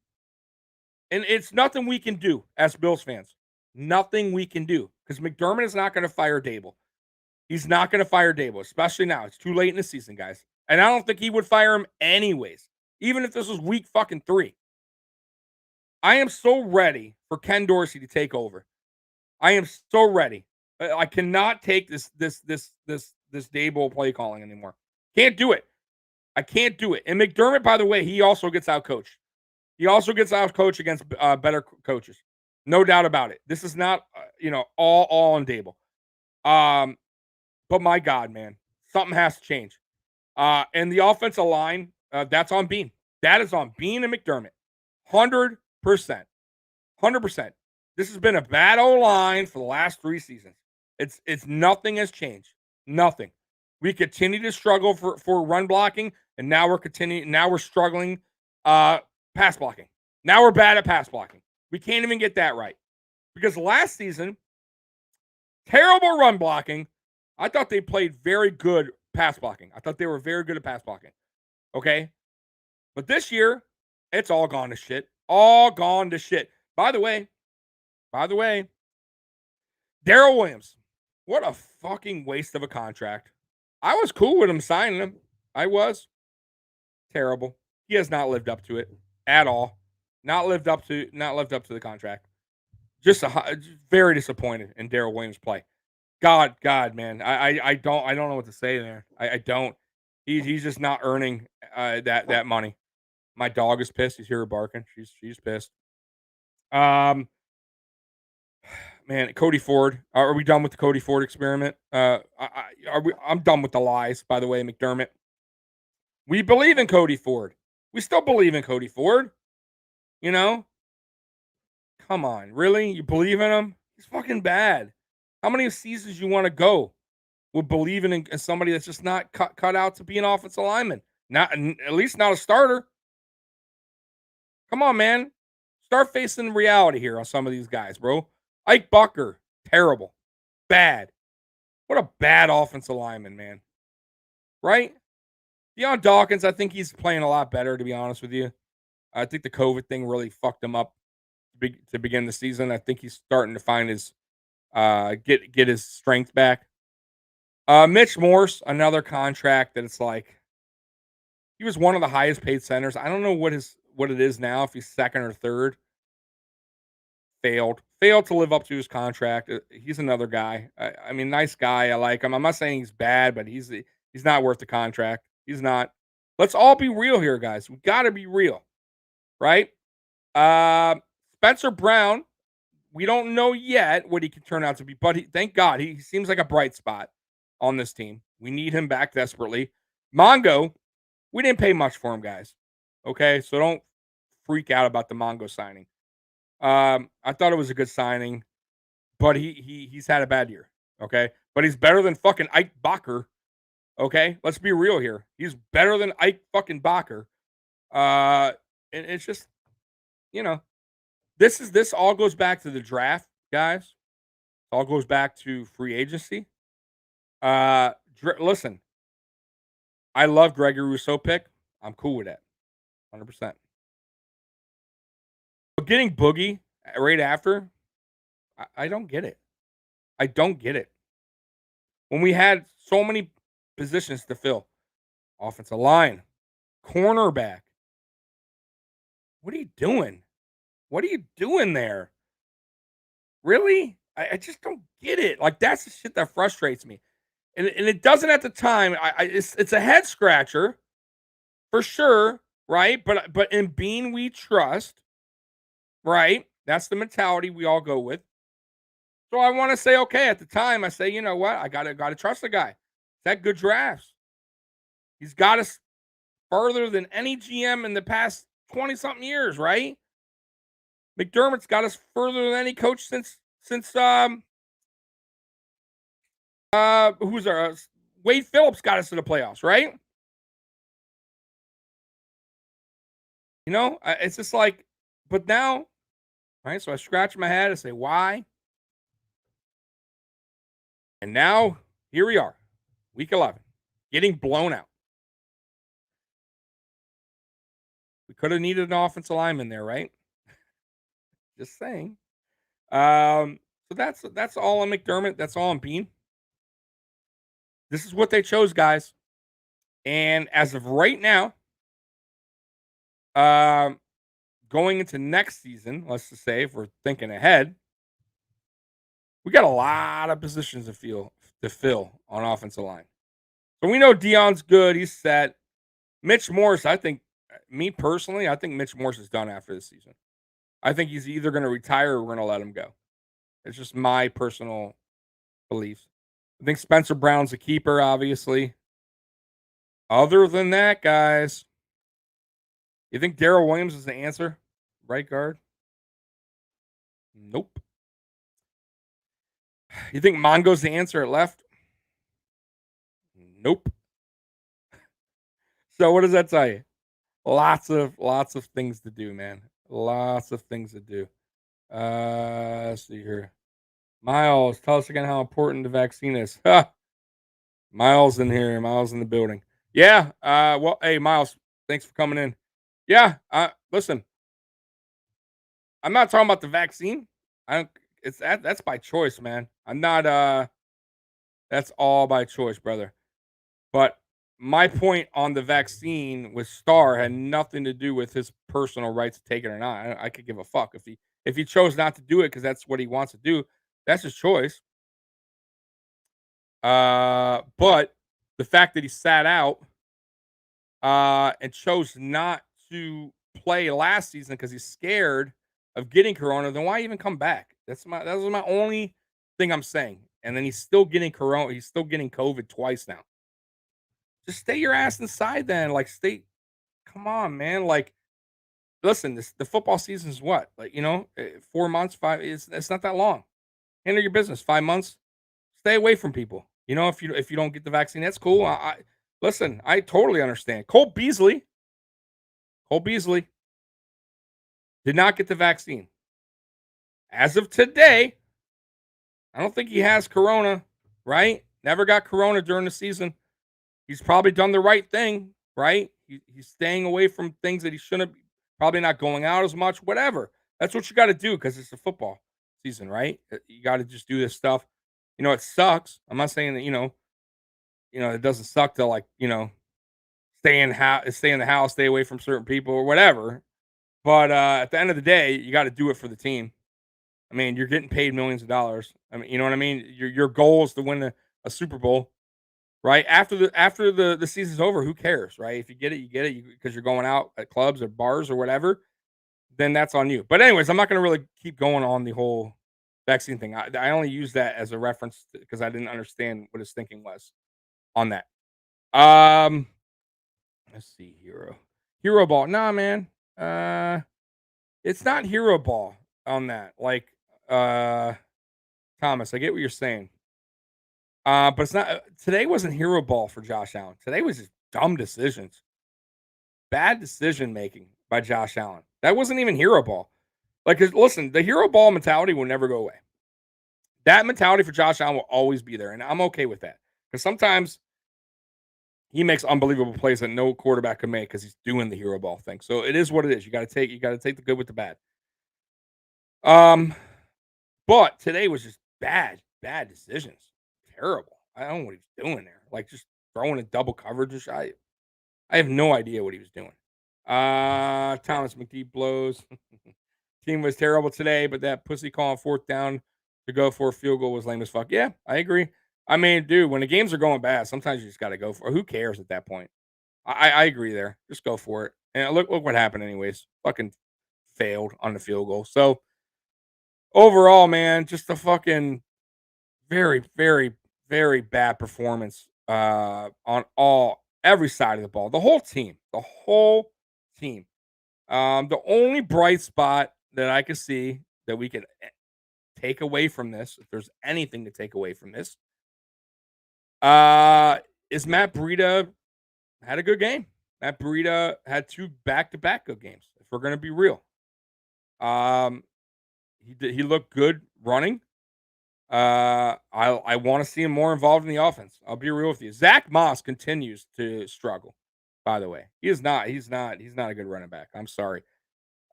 And it's nothing we can do as Bills fans. Nothing we can do because McDermott is not going to fire Daboll. He's not going to fire Daboll, especially now. It's too late in the season, guys. And I don't think he would fire him anyways, even if this was week fucking 3. I am so ready for Ken Dorsey to take over. I am so ready. I cannot take this Daboll play calling anymore. Can't do it. I can't do it. And McDermott, by the way, he also gets out coached. He also gets out coached against better coaches. No doubt about it. This is not, all on Daboll. But my God, man, something has to change. And the offensive line, that's on Bean. That is on Bean and McDermott. 100%. 100%. This has been a bad O-line for the last 3 seasons. It's nothing has changed. Nothing. We continue to struggle for run blocking, and now we're struggling pass blocking. Now we're bad at pass blocking. We can't even get that right. Because last season, terrible run blocking. I thought they played very good pass blocking. I thought they were very good at pass blocking. Okay? But this year, it's all gone to shit. All gone to shit. By the way, Darrell Williams, what a fucking waste of a contract. I was cool with him signing him. I was. Terrible. He has not lived up to it at all. Not lived up to the contract. Just very disappointed in Darrell Williams' play. God, man, I don't know what to say there. I don't. He's just not earning that money. My dog is pissed. He's here barking. She's pissed. Man, Cody Ford. Are we done with the Cody Ford experiment? I'm done with the lies. By the way, McDermott. We believe in Cody Ford. We still believe in Cody Ford. You know? Come on, really? You believe in him? He's fucking bad. How many seasons you want to go with believing in somebody that's just not cut out to be an offensive lineman? Not at least not a starter. Come on, man. Start facing reality here on some of these guys, bro. Ike Bucker, terrible. Bad. What a bad offensive lineman, man. Right? Deion Dawkins, I think he's playing a lot better, to be honest with you. I think the COVID thing really fucked him up to begin the season. I think he's starting to find his get his strength back. Mitch Morse, another contract that it's like he was one of the highest paid centers. I don't know what it is now, if he's second or third. Failed to live up to his contract. He's another guy. I mean, nice guy. I like him. I'm not saying he's bad, but he's not worth the contract. He's not. Let's all be real here, guys. We got to be real, right? Spencer Brown, we don't know yet what he can turn out to be, but thank God he seems like a bright spot on this team. We need him back desperately. Mongo, we didn't pay much for him, guys. Okay, so don't freak out about the Mongo signing. I thought it was a good signing, but he's had a bad year. Okay, but he's better than fucking Ike Bacher. Okay, let's be real here. He's better than Ike fucking Bacher. And it's just, this all goes back to the draft, guys. It all goes back to free agency. Listen, I love Gregory Rousseau pick. I'm cool with that, 100%. But getting Boogie right after, I don't get it. I don't get it. When we had so many positions to fill, offensive line, cornerback. What are you doing? What are you doing there? Really? I just don't get it. Like, that's the shit that frustrates me. And it doesn't at the time. It's a head scratcher for sure, right? But in Bean we trust, right? That's the mentality we all go with. So I want to say, okay, at the time, I say, you know what? I gotta trust the guy. He's had good drafts. He's got us further than any GM in the past 20-something years, right? McDermott's got us further than any coach since Wade Phillips got us to the playoffs, right? It's just like, but now Right? So I scratch my head and say, why? And now, here we are, week 11, getting blown out. We could have needed an offensive lineman there, right? Just saying. So that's all on McDermott. That's all on Bean. This is what they chose, guys. And as of right now, going into next season, let's just say if we're thinking ahead, we got a lot of positions to fill on offensive line. So we know Deion's good. He's set. Mitch Morse, I think, me personally, I think Mitch Morse is done after this season. I think he's either going to retire or we're going to let him go. It's just my personal beliefs. I think Spencer Brown's a keeper, obviously. Other than that, guys, you think Darrell Williams is the answer? Right guard? Nope. You think Mongo's the answer at left? Nope. So what does that tell you? Lots of things to do, man. Lots of things to do. Let's see here. Miles, tell us again how important the vaccine is. Miles in here. Miles in the building. Yeah. Well, hey, Miles, thanks for coming in. Yeah. Listen, I'm not talking about the vaccine. That's by choice, man. I'm not. That's all by choice, brother. But my point on the vaccine with Starr had nothing to do with his personal right to take it or not. I could give a fuck if he chose not to do it because that's what he wants to do. That's his choice. But the fact that he sat out and chose not to play last season because he's scared of getting corona, then why even come back? That was my only thing I'm saying. And then he's still getting corona. He's still getting COVID twice now. Just stay your ass inside then. Like, come on, man. Like, listen, the football season is what? Like, 4 months, it's not that long. Handle your business. 5 months. Stay away from people. If you don't get the vaccine, that's cool. Listen, I totally understand. Cole Beasley did not get the vaccine. As of today, I don't think he has corona, right? Never got corona during the season. He's probably done the right thing, right? He's staying away from things that he shouldn't, probably not going out as much, whatever. That's what you got to do because it's a football season, right? You got to just do this stuff. It sucks. I'm not saying that, it doesn't suck to stay in the house, stay away from certain people or whatever. But at the end of the day, you got to do it for the team. I mean, you're getting paid millions of dollars. I mean, you know what I mean? Your goal is to win a Super Bowl, right? After the season's over, who cares, right? If you get it, you get it because you're going out at clubs or bars or whatever, then that's on you. But anyways, I'm not going to really keep going on the whole vaccine thing. I only use that as a reference because I didn't understand what his thinking was on that. Let's see, hero ball. Nah, man. It's not hero ball on that. Like, Thomas, I get what you're saying. But it's not. Today wasn't hero ball for Josh Allen. Today was just dumb decisions, bad decision making by Josh Allen. That wasn't even hero ball. Like, listen, the hero ball mentality will never go away. That mentality for Josh Allen will always be there, and I'm okay with that because sometimes he makes unbelievable plays that no quarterback could make because he's doing the hero ball thing. So it is what it is. You got to take the good with the bad. But today was just bad decisions. Terrible. I don't know what he's doing there. Like just throwing a double coverage. I have no idea what he was doing. Thomas McGee blows. Team was terrible today, but that pussy call on 4th down to go for a field goal was lame as fuck. Yeah, I agree. I mean, dude, when the games are going bad, sometimes you just got to go for it. Who cares at that point? I agree there. Just go for it. And look what happened anyways. Fucking failed on the field goal. So overall, man, just a fucking very, very, very bad performance on every side of the ball. The whole team. The only bright spot that I could see that we could take away from this, if there's anything to take away from this, is Matt Breida had a good game. Matt Breida had 2 back-to-back good games, if we're going to be real. He looked good running. I want to see him more involved in the offense. I'll be real with you. Zach Moss continues to struggle. By the way, he's not a good running back. I'm sorry.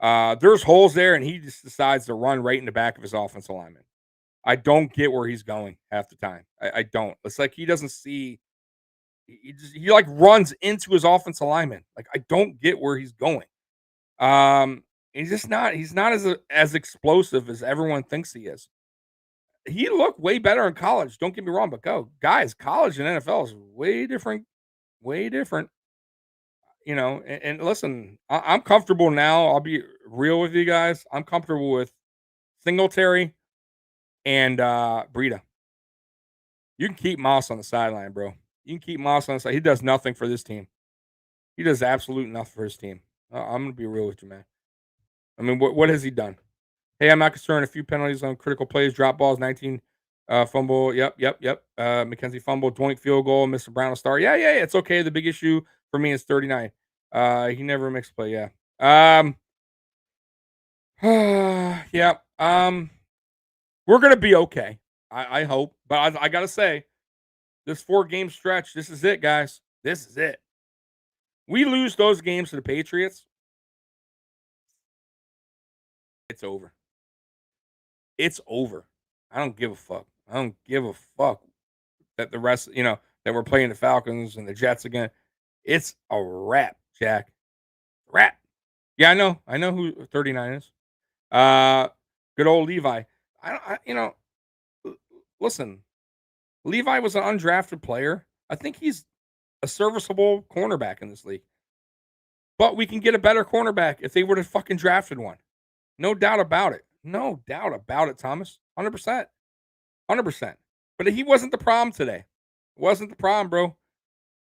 There's holes there, and he just decides to run right in the back of his offensive lineman. I don't get where he's going half the time. I don't. It's like he doesn't see. He like runs into his offensive lineman. Like I don't get where he's going. He's just not. He's not as explosive as everyone thinks he is. He looked way better in college. Don't get me wrong, but guys, college and NFL is way different. Way different. And listen, I'm comfortable now. I'll be real with you guys. I'm comfortable with Singletary and Breida. You can keep Moss on the sideline, bro. You can keep Moss on the side. He does nothing for this team. He does absolute nothing for his team. I'm gonna be real with you, man. I mean, what has he done? Hey, I'm not concerned. A few penalties on critical plays, drop balls, 19 fumble. Yep. McKenzie fumble, doink field goal, Mr. Brown a star. Yeah. It's okay. The big issue for me is 39. He never mixed play. Yeah. Yeah. We're gonna be okay. I hope, but I gotta say, this 4-game stretch, this is it, guys. This is it. We lose those games to the Patriots, it's over. It's over. I don't give a fuck. I don't give a fuck that the rest, that we're playing the Falcons and the Jets again. It's a wrap, Jack. Wrap. Yeah, I know. I know who 39 is. Good old Levi. Listen, Levi was an undrafted player. I think he's a serviceable cornerback in this league. But we can get a better cornerback if they would have fucking drafted one. No doubt about it. No doubt about it, Thomas. 100%. 100%. But he wasn't the problem today. Wasn't the problem, bro.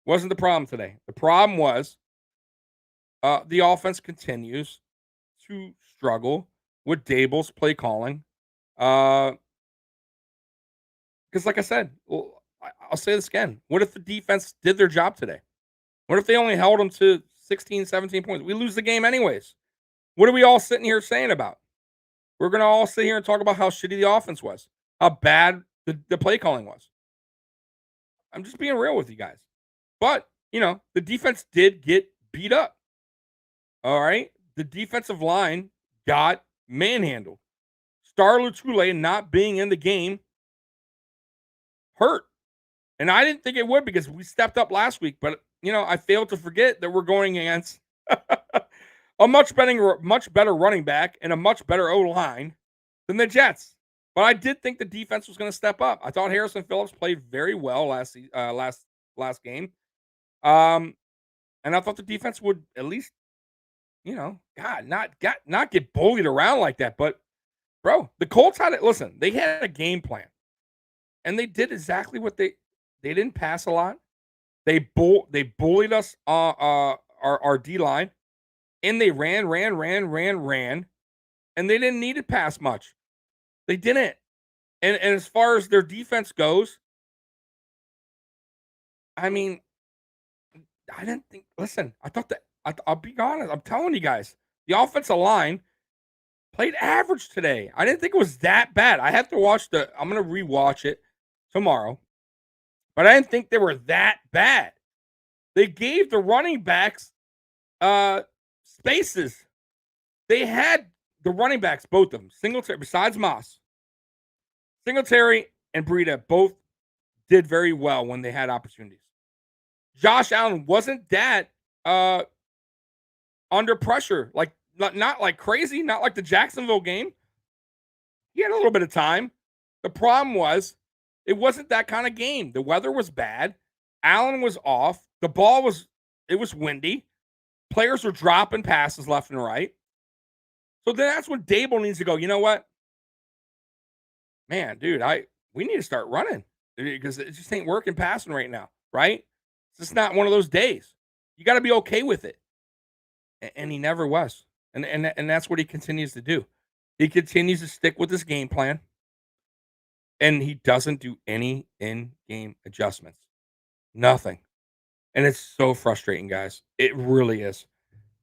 Wasn't the problem today. The problem was the offense continues to struggle with Daboll's play calling. Because, like I said, I'll say this again. What if the defense did their job today? What if they only held them to 16, 17 points? We lose the game anyways. What are we all sitting here saying about? We're going to all sit here and talk about how shitty the offense was, how bad the play calling was. I'm just being real with you guys. But, the defense did get beat up. All right? The defensive line got manhandled. Star Lotulelei not being in the game hurt. And I didn't think it would because we stepped up last week. But, I failed to forget that we're going against a much better running back and a much better O-line than the Jets. But I did think the defense was going to step up. I thought Harrison Phillips played very well last game. And I thought the defense would at least, not get bullied around like that. But, bro, the Colts had it. Listen, they had a game plan. And they did exactly what they didn't pass a lot. They bullied us, our D-line. And they ran. And they didn't need to pass much. They didn't. And as far as their defense goes, I mean, I didn't think. Listen, I thought that. I'll be honest. I'm telling you guys, the offensive line played average today. I didn't think it was that bad. I have to watch I'm gonna rewatch it tomorrow, but I didn't think they were that bad. They gave the running backs spaces. They had the running backs, both of them, Singletary, besides Moss, Singletary and Breida both did very well when they had opportunities. Josh Allen wasn't that under pressure, like not like crazy, not like the Jacksonville game. He had a little bit of time. The problem was it wasn't that kind of game. The weather was bad. Allen was off. The ball was windy. Players were dropping passes left and right. So then that's when Daboll needs to go, you know what? Man, dude, we need to start running because it just ain't working passing right now, right? It's just not one of those days. You got to be okay with it. And he never was. And that's what he continues to do. He continues to stick with his game plan. And he doesn't do any in-game adjustments. Nothing. And it's so frustrating, guys. It really is.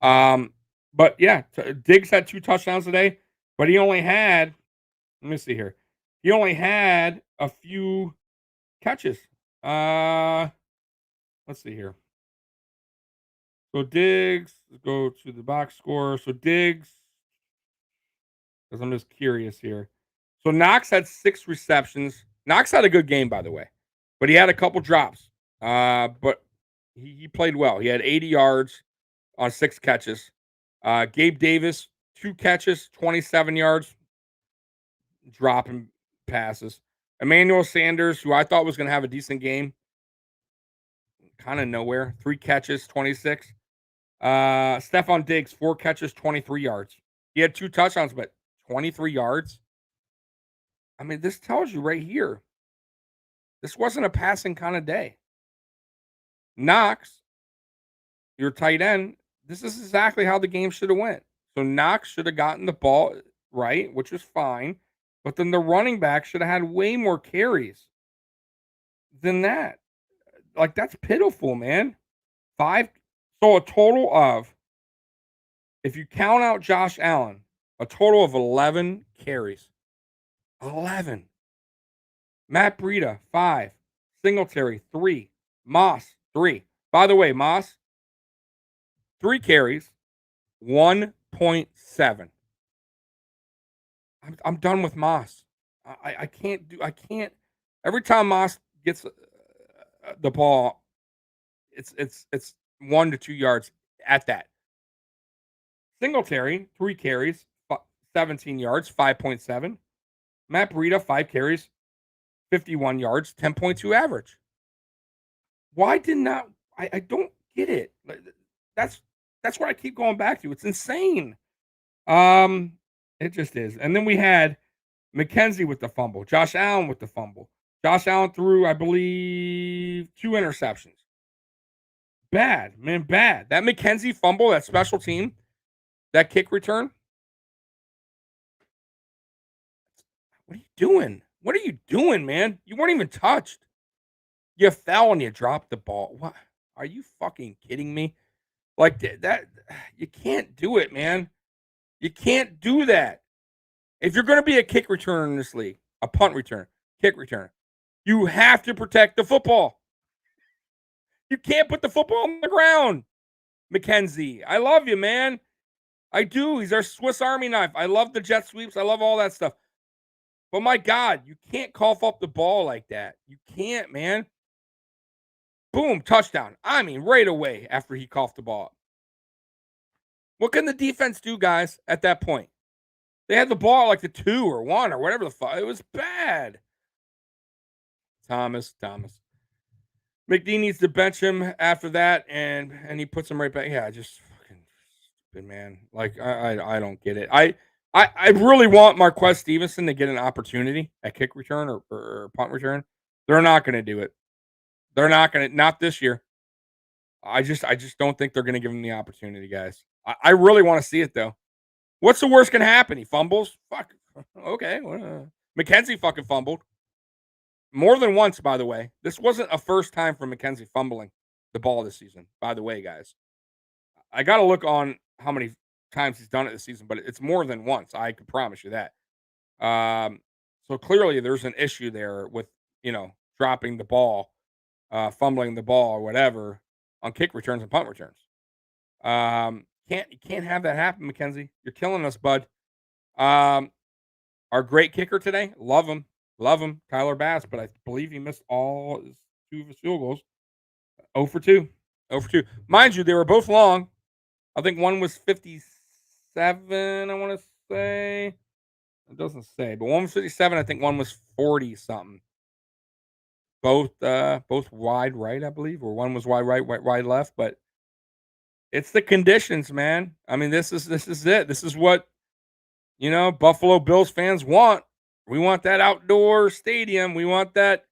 But yeah, Diggs had 2 touchdowns today, but he only had Let me see here. He only had a few catches. Let's see here. So Diggs, let's go to the box score. So Diggs, because I'm just curious here. So Knox had 6 receptions. Knox had a good game, by the way, but he had a couple drops. But he played well. He had 80 yards on 6 catches. Gabe Davis, 2 catches, 27 yards, dropping passes. Emmanuel Sanders, who I thought was going to have a decent game, kind of nowhere. 3 catches, 26. Stephon Diggs, 4 catches, 23 yards. He had 2 touchdowns, but 23 yards. I mean, this tells you right here, this wasn't a passing kind of day. Knox, your tight end, this is exactly how the game should have went. So Knox should have gotten the ball right, which was fine. But then the running back should have had way more carries than that. Like, that's pitiful, man. 5. So a total of, if you count out Josh Allen, a total of 11 carries. 11. Matt Breida, 5. Singletary, 3. Moss, 3. By the way, Moss, 3 carries, 1.7. I'm done with Moss. I can't. Every time Moss gets the ball, it's 1 to 2 yards at that. Singletary, 3 carries, 17 yards, 5.7. Matt Breida, 5 carries, 51 yards, 10.2 average. Why did not I don't get it. That's what I keep going back to. It's insane. It just is. And then we had McKenzie with the fumble, Josh Allen with the fumble. Josh Allen threw, I believe, 2 interceptions. Bad, man, bad. That McKenzie fumble, that special team, that kick return. What are you doing? What are you doing, man? You weren't even touched. You fell and you dropped the ball. What? Are you fucking kidding me? Like that, you can't do it, man. You can't do that. If you're going to be a kick returner in this league, a punt return, kick returner, you have to protect the football. You can't put the football on the ground. McKenzie, I love you, man. I do. He's our Swiss Army knife. I love the jet sweeps. I love all that stuff. But my God, you can't cough up the ball like that. You can't, man. Boom, touchdown. I mean, right away after he coughed the ball up. What can the defense do, guys, at that point? They had the ball like the 2 or 1 or whatever the fuck. It was bad. Thomas. McD needs to bench him after that, and he puts him right back. Yeah, just fucking stupid, man. Like, I don't get it. I really want Marquez Stevenson to get an opportunity at kick return or punt return. They're not going to do it. They're not going to. Not this year. I just don't think they're going to give him the opportunity, guys. I really want to see it, though. What's the worst can happen? He fumbles? Fuck. Okay. McKenzie fucking fumbled. More than once, by the way. This wasn't a first time for McKenzie fumbling the ball this season, by the way, guys. I got to look on how many times he's done it this season, but it's more than once. I can promise you that. So clearly there's an issue there with, dropping the ball, fumbling the ball or whatever on kick returns and punt returns. You can't have that happen, McKenzie. You're killing us, bud. Our great kicker today, love him, Tyler Bass, but I believe he missed all 2 of his field goals. 0 for 2. Mind you, they were both long. I think one was 57, I want to say. It doesn't say, but one was 57. I think one was 40 something. Both wide right, I believe, or one was wide right, wide left. But it's the conditions, man. I mean, this is it. This is what Buffalo Bills fans want. We want that outdoor stadium. We want that.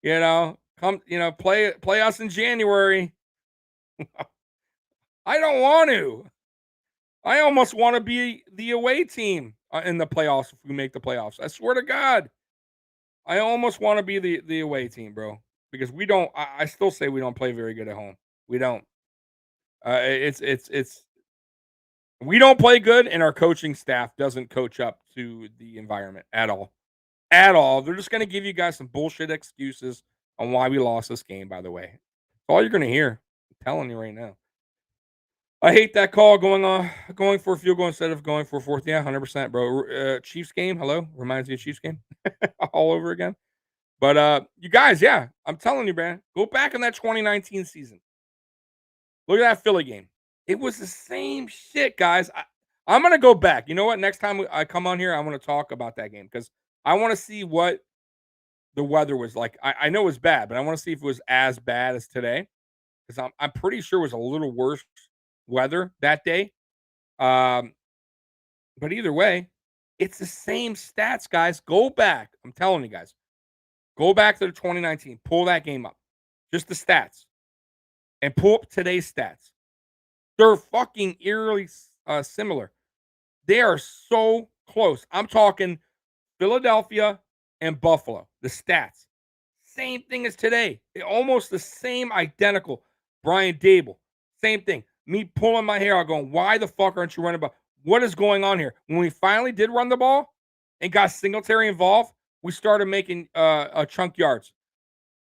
Come, play us in January. I don't want to. I almost want to be the away team in the playoffs if we make the playoffs. I swear to God. I almost want to be the away team, bro, because we don't. I still say we don't play very good at home. We don't. It's We don't play good, and our coaching staff doesn't coach up to the environment at all. At all. They're just going to give you guys some bullshit excuses on why we lost this game, by the way. That's all you're going to hear. I'm telling you right now. I hate that call going for a field goal instead of going for a fourth. Yeah, 100%, bro. Chiefs game, hello? Reminds me of Chiefs game all over again. But you guys, yeah, I'm telling you, man, go back in that 2019 season. Look at that Philly game. It was the same shit, guys. I'm going to go back. You know what? Next time I come on here, I want to talk about that game because I want to see what the weather was like. I know it was bad, but I want to see if it was as bad as today because I'm pretty sure it was a little worse weather that day. But either way, it's the same stats, guys. Go back. I'm telling you guys. Go back to the 2019. Pull that game up. Just the stats. And pull up today's stats. They're fucking eerily similar. They are so close. I'm talking Philadelphia and Buffalo. The stats. Same thing as today. Almost the same identical. Brian Daboll. Same thing. Me pulling my hair out going, why the fuck aren't you running the ball? What is going on here? When we finally did run the ball and got Singletary involved, we started making chunk yards.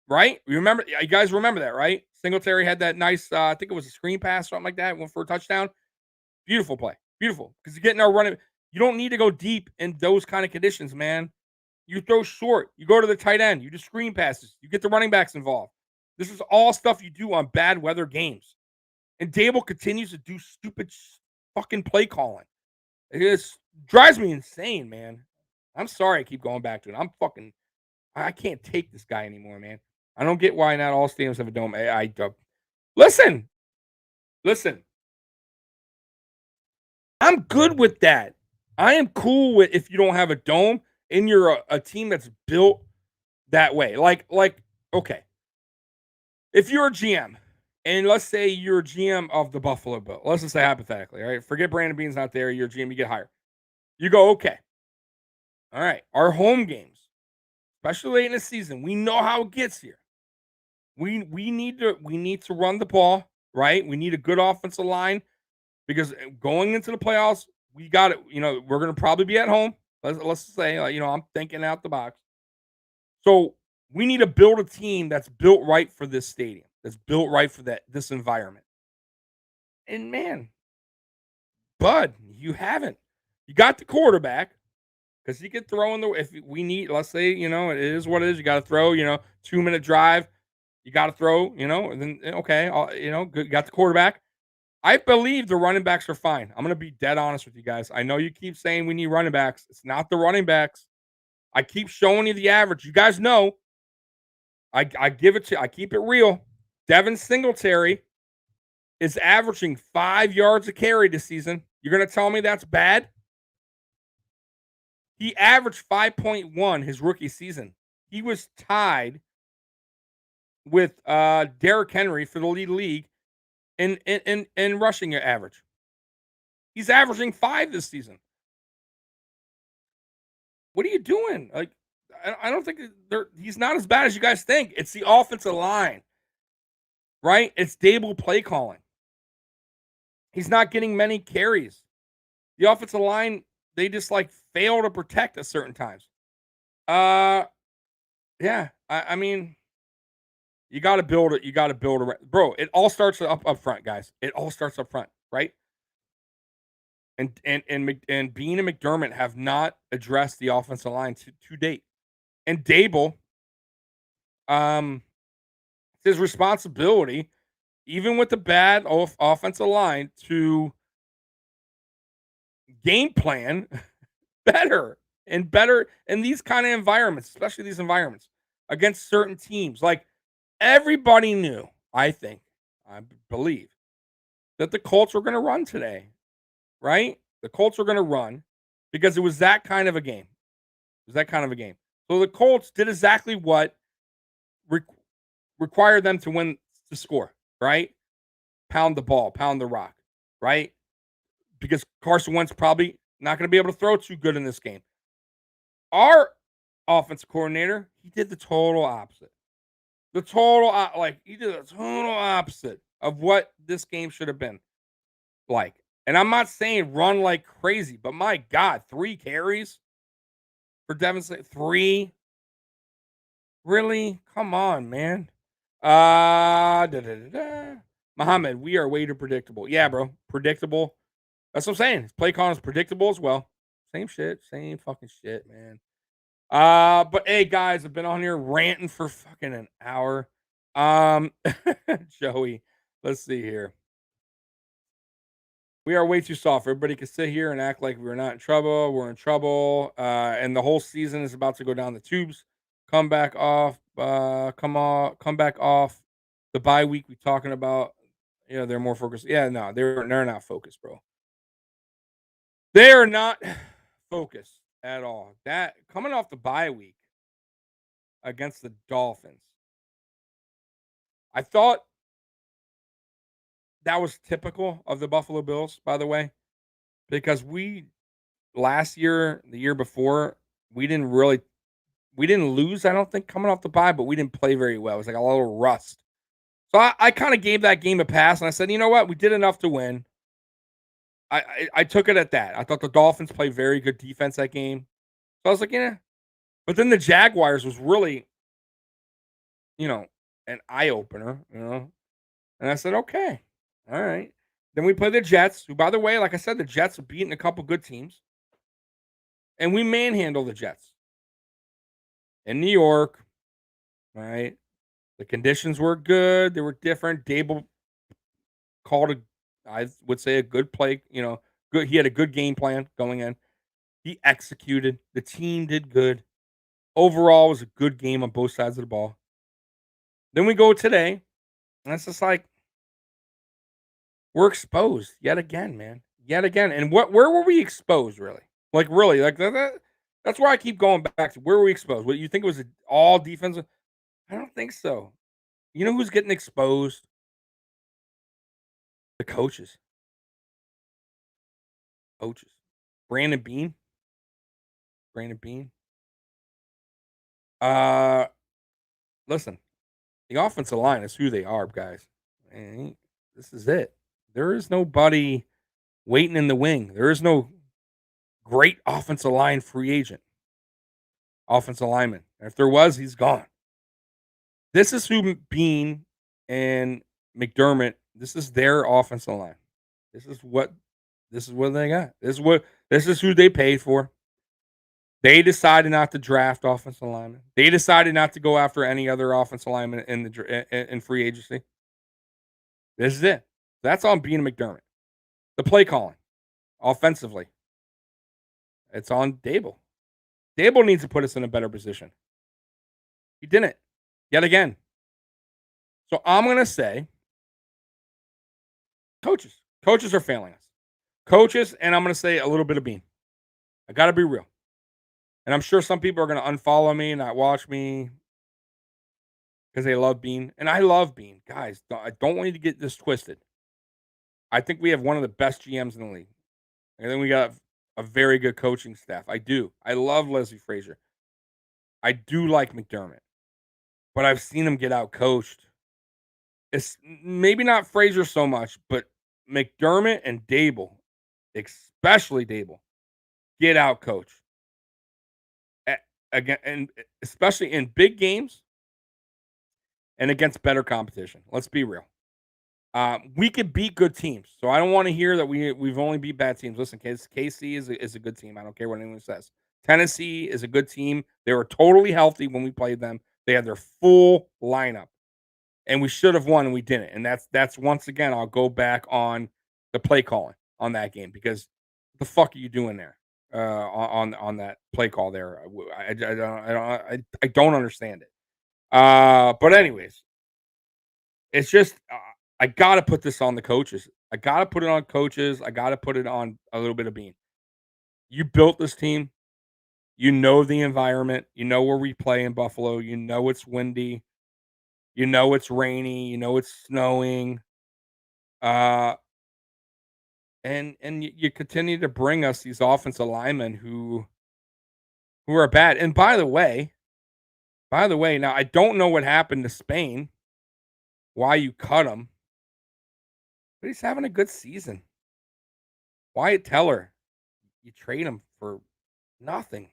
Right? You guys remember that, right? Singletary had that nice, I think it was a screen pass, something like that, went for a touchdown. Beautiful play. Beautiful. Because you're getting our running. You don't need to go deep in those kind of conditions, man. You throw short. You go to the tight end. You do screen passes. You get the running backs involved. This is all stuff you do on bad weather games. And Daboll continues to do stupid fucking play calling. It drives me insane, man. I'm sorry I keep going back to it. I can't take this guy anymore, man. I don't get why not all stadiums have a dome. Listen. I'm good with that. I am cool with if you don't have a dome and you're a team that's built that way. Like, okay. If you're a GM, and let's say you're a GM of the Buffalo Bills, let's just say hypothetically, all right? Forget Brandon Beane's not there. You're a GM, you get hired. You go, okay. All right. Our home games, especially late in the season, we know how it gets here. We need to run the ball, right? We need a good offensive line because going into the playoffs, we got it. We're going to probably be at home. Let's say, I'm thinking out the box. So we need to build a team that's built right for this stadium, that's built right for this environment. And man, Bud, you haven't. You got the quarterback because he could throw if we need. Let's say it is what it is. You got to throw. 2-minute drive. You got to throw. And then okay, good, got the quarterback. I believe the running backs are fine. I'm going to be dead honest with you guys. I know you keep saying we need running backs. It's not the running backs. I keep showing you the average. You guys know. I give it to you. I keep it real. Devin Singletary is averaging 5 yards a carry this season. You're going to tell me that's bad? He averaged 5.1 his rookie season. He was tied with Derrick Henry for the league in rushing average. He's averaging 5 this season. What are you doing? Like, I don't think he's not as bad as you guys think. It's the offensive line, right? It's Daboll play calling. He's not getting many carries. The offensive line, they just fail to protect at certain times. Yeah. I mean, you got to build it. You got to build it, bro. It all starts up front, guys. It all starts up front, right? And Beane and McDermott have not addressed the offensive line to date. And Daboll, it's his responsibility, even with the bad offensive line, to game plan better in these kind of environments, especially these environments against certain teams. Like everybody knew, I believe, that the Colts were going to run today, right? The Colts were going to run because it was that kind of a game. So the Colts did exactly what required them to win to score, right? Pound the ball, pound the rock, right? Because Carson Wentz probably not going to be able to throw too good in this game. Our offensive coordinator, he did the total opposite. He did the total opposite of what this game should have been like. And I'm not saying run like crazy, but my God, 3 carries for Devin Singletary. 3? Really? Come on, man. Muhammad, we are way too predictable. Yeah, bro. Predictable. That's what I'm saying. His play calling is predictable as well. Same shit. Same fucking shit, man. But hey, guys, I've been on here ranting for fucking an hour. Joey, let's see here. We are way too soft. Everybody can sit here and act like we're not in trouble. We're in trouble. And the whole season is about to go down the tubes. Come back off. Come back off the bye week we talking about. You know, they're more focused. Yeah, no, they're not focused, bro. They are not focused at all. That coming off the bye week against the Dolphins. I thought that was typical of the Buffalo Bills, by the way, because we last year, the year before, we didn't lose, I don't think, coming off the bye, but we didn't play very well. It was like a little rust. So I kind of gave that game a pass, and I said, you know what? We did enough to win. I took it at that. I thought the Dolphins played very good defense that game. So I was like, yeah. But then the Jaguars was really, an eye-opener, And I said, okay. All right. Then we play the Jets, who, by the way, like I said, the Jets have beaten a couple good teams. And we manhandle the Jets. In New York, right? The conditions were good. They were different. Daboll called I would say, a good play. Good. He had a good game plan going in. He executed. The team did good. Overall, it was a good game on both sides of the ball. Then we go today, and it's just like we're exposed yet again, man. Yet again. And where were we exposed, really? Like, really? Like, that's where I keep going back to. Where were we exposed? What, you think it was all defensive? I don't think so. You know who's getting exposed? The coaches. Coaches. Brandon Beane. Brandon Beane. Listen, the offensive line is who they are, guys. And this is it. There is nobody waiting in the wing. There is no great offensive line free agent. Offensive lineman. If there was, he's gone. This is who Beane and McDermott, this is their offensive line. This is what they got. This is who they paid for. They decided not to draft offensive linemen. They decided not to go after any other offensive lineman in free agency. This is it. That's on Beane and McDermott. The play calling, offensively, it's on Daboll. Daboll needs to put us in a better position. He didn't. Yet again. So I'm going to say coaches. Coaches are failing us. Coaches, and I'm going to say a little bit of Beane. I got to be real. And I'm sure some people are going to unfollow me, not watch me because they love Beane. And I love Beane. Guys, I don't want you to get this twisted. I think we have one of the best GMs in the league. And then we got a very good coaching staff. I do. I love Leslie Frazier. I do like McDermott. But I've seen him get out coached. It's maybe not Frazier so much, but McDermott and Daboll, especially Daboll, get out coached. Again, and especially in big games and against better competition. Let's be real. We could beat good teams, so I don't want to hear that we've only beat bad teams. Listen, KC is a good team. I don't care what anyone says. Tennessee is a good team. They were totally healthy when we played them. They had their full lineup, and we should have won, and we didn't. And that's once again, I'll go back on the play calling on that game because what the fuck are you doing there? On that play call there. I don't understand it. But anyways, it's just I gotta put this on the coaches. I gotta put it on coaches. I gotta put it on a little bit of Beane. You built this team. You know the environment. You know where we play in Buffalo. You know it's windy. You know it's rainy. You know it's snowing. And you continue to bring us these offensive linemen who are bad. And by the way, now I don't know what happened to Spain, why you cut him, but he's having a good season. Wyatt Teller, you trade him for nothing.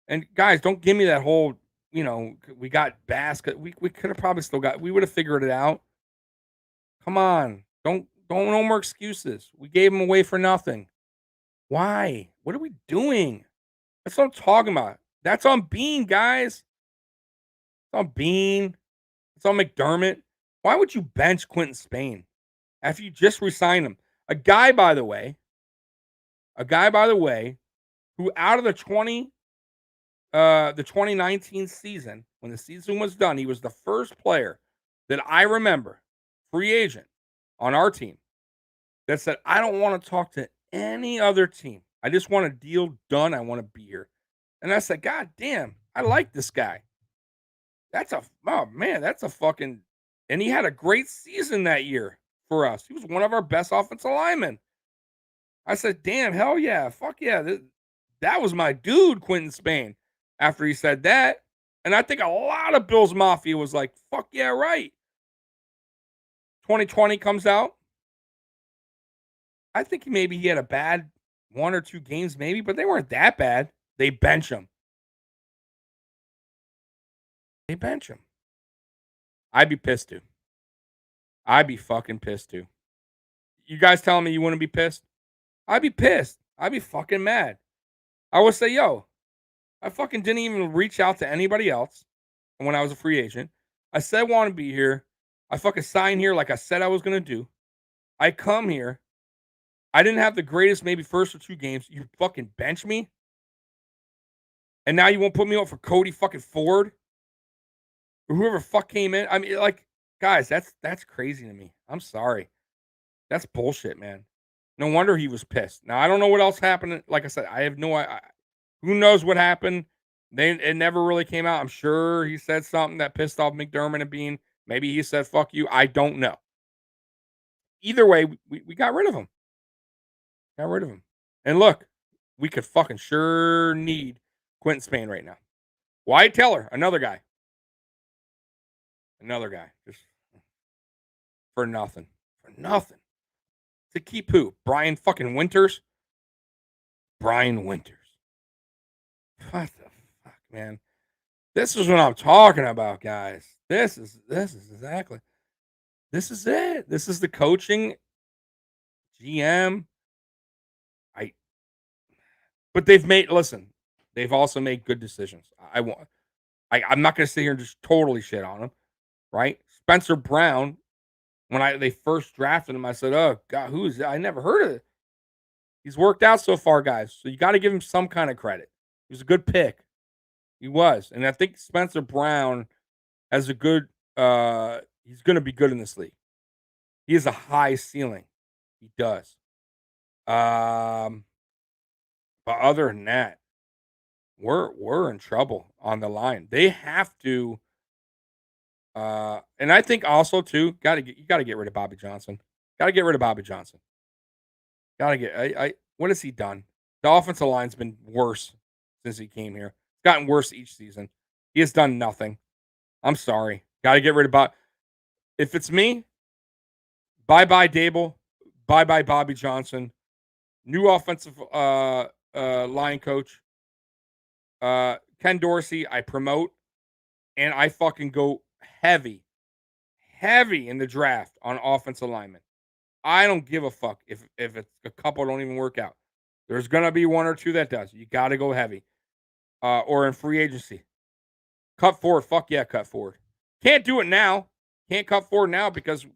And guys, don't give me that whole, we got Basket. We could have probably still got. We would have figured it out. Come on, don't no more excuses. We gave him away for nothing. Why? What are we doing? That's what I'm talking about. That's on Bean, guys. It's on Bean. It's on McDermott. Why would you bench Quentin Spain after you just re-signed him? A guy, by the way, who out of the 2019 season, when the season was done, he was the first player that I remember, free agent on our team, that said, I don't want to talk to any other team. I just want a deal done. I want to be here. And I said, God damn, I like this guy. That's a fucking, and he had a great season that year for us. He was one of our best offensive linemen. I said, damn, hell yeah, fuck yeah. That was my dude, Quentin Spain, after he said that. And I think a lot of Bills Mafia was like, fuck yeah, right. 2020 comes out. I think maybe he had a bad 1 or 2 games, maybe, but they weren't that bad. They bench him. I'd be pissed too. I'd be fucking pissed too. You guys telling me you wouldn't be pissed? I'd be pissed. I'd be fucking mad. I would say, yo, I fucking didn't even reach out to anybody else when I was a free agent. I said I want to be here. I fucking signed here like I said I was going to do. I come here. I didn't have the greatest maybe first or 2 games. You fucking bench me? And now you won't put me up for Cody fucking Ford? Or whoever fuck came in? I mean, like, guys, that's crazy to me. I'm sorry. That's bullshit, man. No wonder he was pissed. Now, I don't know what else happened. Like I said, I have no idea. Who knows what happened? It never really came out. I'm sure he said something that pissed off McDermott and Bean. Maybe he said, fuck you. I don't know. Either way, we got rid of him. And look, we could fucking sure need Quentin Spain right now. Wyatt Teller, another guy. Just for nothing. To keep who? Brian fucking Winters? What the fuck, man? This is what I'm talking about, guys. This is exactly. This is it. This is the coaching GM. But they've also made good decisions. I'm not going to sit here and just totally shit on them, right? Spencer Brown, when they first drafted him, I said, oh, God, who is that? I never heard of it. He's worked out so far, guys. So you got to give him some kind of credit. He was a good pick. He was. And I think Spencer Brown has a good, he's going to be good in this league. He has a high ceiling. He does. But other than that, we're in trouble on the line. They have to, and I think also too, you got to get rid of Bobby Johnson. What has he done? The offensive line's been worse since he came here. It's gotten worse each season. He has done nothing. I'm sorry. Got to get rid of Bob. If it's me, bye-bye Daboll. Bye-bye Bobby Johnson. New offensive line coach. Ken Dorsey, I promote. And I fucking go heavy in the draft on offensive linemen. I don't give a fuck if it's a couple don't even work out. There's going to be 1 or 2 that does. You got to go heavy. Or in free agency. Cut forward. Fuck yeah, cut forward. Can't do it now. Can't cut forward now because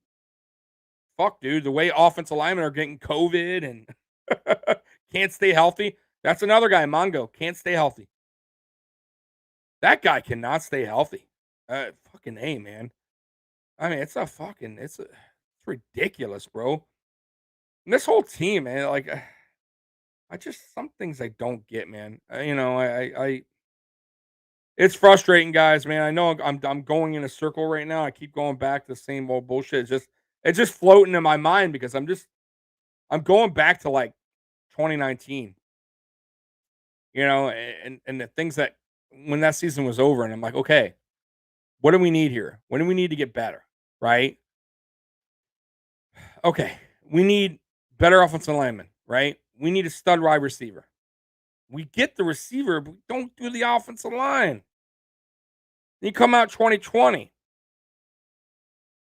fuck, dude, the way offensive linemen are getting COVID and can't stay healthy. That's another guy, Mongo. Can't stay healthy. That guy cannot stay healthy. Fucking A, man. I mean, it's ridiculous, bro. And this whole team, man, like, some things I don't get, man. It's frustrating, guys, man. I know I'm going in a circle right now. I keep going back to the same old bullshit. It's just floating in my mind because I'm going back to like 2019. And the things that when that season was over, and I'm like, okay, what do we need here? What do we need to get better? Right? Okay, we need better offensive linemen. right? We need a stud wide receiver. We get the receiver, but we don't do the offensive line. You come out 2020,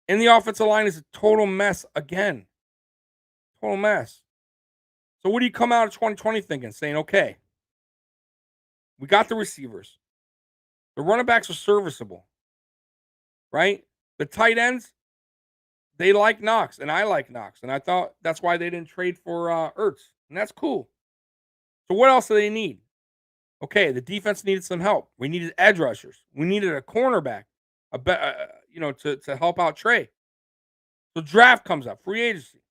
and the offensive line is a total mess again. Total mess. So what do you come out of 2020 thinking? Saying, okay, we got the receivers. The running backs are serviceable, right? The tight ends, they like Knox, and I like Knox. And I thought that's why they didn't trade for Ertz. And that's cool. So what else do they need? Okay, the defense needed some help. We needed edge rushers. We needed a cornerback, to help out Trey. So draft comes up, free agency.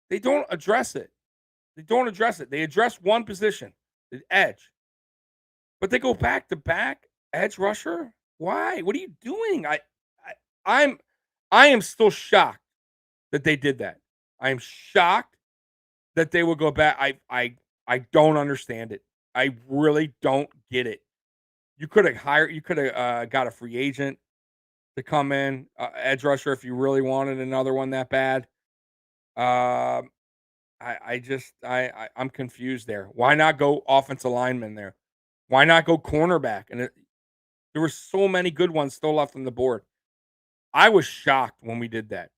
They don't address it. They address one position, the edge. But they go back to back edge rusher. Why? What are you doing? I am still shocked that they did that. I am shocked that they would go back. I don't understand it. I really don't get it. You could have got a free agent to come in, edge rusher, if you really wanted another one that bad. I'm confused there. Why not go offensive lineman there? Why not go cornerback? And there were so many good ones still left on the board. I was shocked when we did that.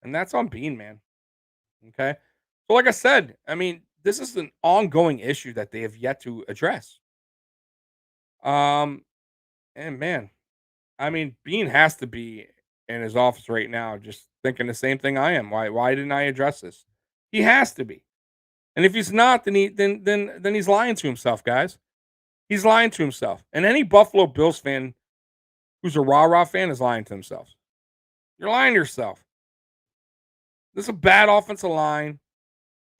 And that's on Bean, man. Okay. So like I said, I mean, this is an ongoing issue that they have yet to address. And man, I mean, Bean has to be in his office right now just thinking the same thing I am. Why didn't I address this? He has to be. And if he's not, then he's lying to himself, guys. He's lying to himself. And any Buffalo Bills fan who's a rah-rah fan is lying to themselves. You're lying to yourself. This is a bad offensive line.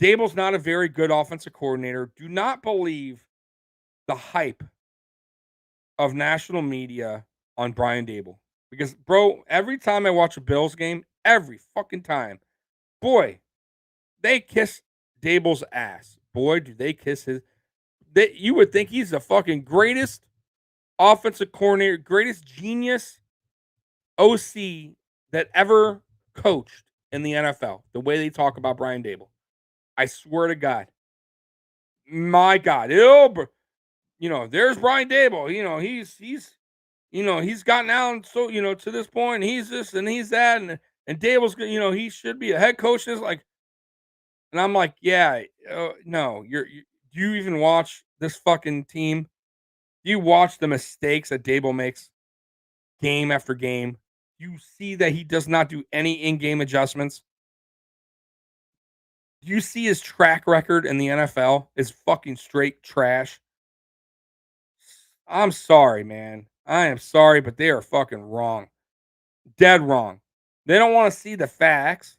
Daboll's not a very good offensive coordinator. Do not believe the hype of national media on Brian Daboll. Because, bro, every time I watch a Bills game, every fucking time, boy, they kiss Daboll's ass. Boy, do they kiss his. You would think he's the fucking greatest offensive coordinator, greatest genius OC that ever coached in the NFL. The way they talk about Brian Daboll. I swear to God. My God. There's Brian Daboll. He's gotten out to this point. He's this and he's that. And Daboll's, he should be a head coach. And I'm like, yeah, no, do you even watch this fucking team? Do you watch the mistakes that Daboll makes game after game? You see that he does not do any in-game adjustments. Do you see his track record in the NFL is fucking straight trash? I'm sorry, man. I am sorry, but they are fucking wrong. Dead wrong. They don't want to see the facts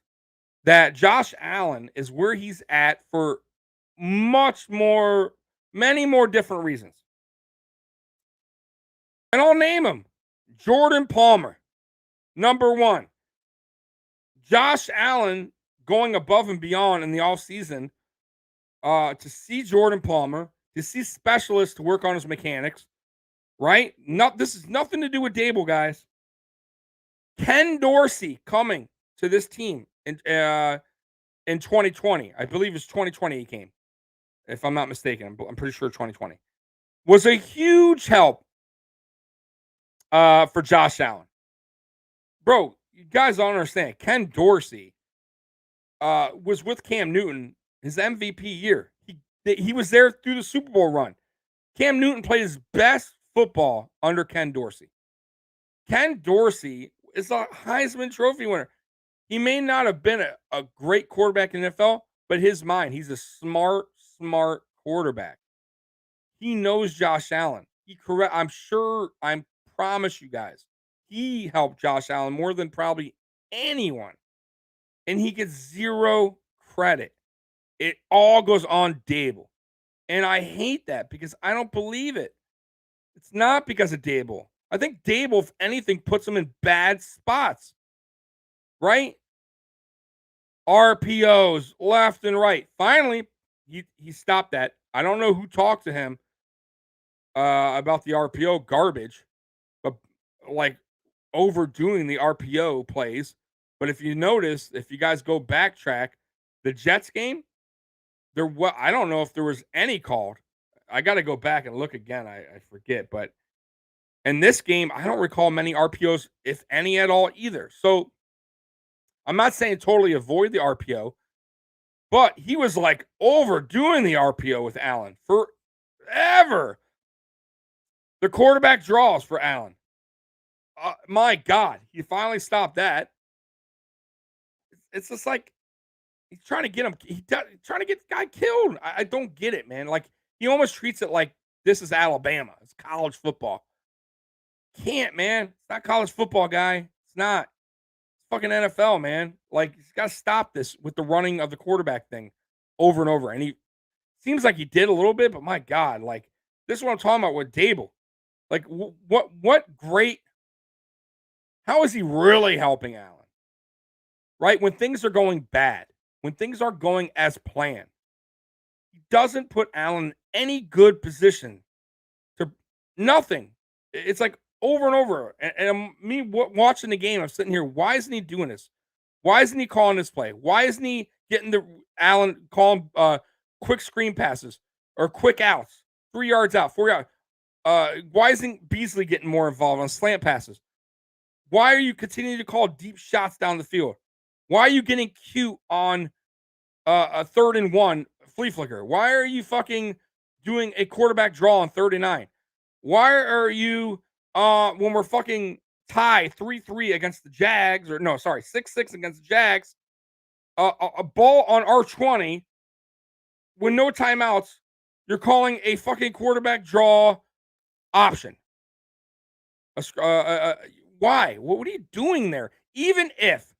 that Josh Allen is where he's at for many more different reasons. And I'll name them. Jordan Palmer, number one. Josh Allen going above and beyond in the offseason to see Jordan Palmer, to see specialists to work on his mechanics, right? This is nothing to do with Daboll, guys. Ken Dorsey coming to this team in 2020. I believe it's 2020 he came, if I'm not mistaken. I'm pretty sure 2020. Was a huge help for Josh Allen. Bro, you guys don't understand. Ken Dorsey was with Cam Newton his MVP year. He was there through the Super Bowl run. Cam Newton played his best football under Ken Dorsey. Ken Dorsey is a Heisman Trophy winner. He may not have been a great quarterback in the NFL, but his mind, he's a smart quarterback. He knows Josh Allen. I promise you guys, he helped Josh Allen more than probably anyone. And he gets zero credit. It all goes on Daboll. And I hate that because I don't believe it. It's not because of Daboll. I think Daboll, if anything, puts him in bad spots. Right? RPOs left and right. Finally, he stopped that. I don't know who talked to him about the RPO garbage, but like overdoing the RPO plays. But if you notice, if you guys go backtrack, the Jets game, I don't know if there was any called. I got to go back and look again. I forget, but in this game, I don't recall many RPOs, if any at all, either. So I'm not saying totally avoid the RPO, but he was like overdoing the RPO with Allen forever. The quarterback draws for Allen. My God, he finally stopped that. It's just like he's trying to get him. Trying to get the guy killed. I don't get it, man. Like he almost treats it like this is Alabama. It's college football. Can't, man. It's not college football, guy. It's not. It's fucking NFL, man. Like he's got to stop this with the running of the quarterback thing over and over. And he seems like he did a little bit, but my God, like this is what I'm talking about with Daboll. Like what great. How is he really helping Allen? Right? When things are going bad, when things aren't going as planned, he doesn't put Allen in any good position to nothing. It's like over and over. And watching the game, I'm sitting here. Why isn't he doing this? Why isn't he calling this play? Why isn't he getting the Allen calling quick screen passes or quick outs, 3 yards out, 4 yards? Why isn't Beasley getting more involved on slant passes? Why are you continuing to call deep shots down the field? Why are you getting cute on a 3rd and 1 flea flicker? Why are you fucking doing a quarterback draw on 39? Why are you when we're fucking tied 3-3 against the Jags, or no, sorry, 6-6 against the Jags, a ball on R20 with no timeouts, you're calling a fucking quarterback draw option. Why? What are you doing there? Even if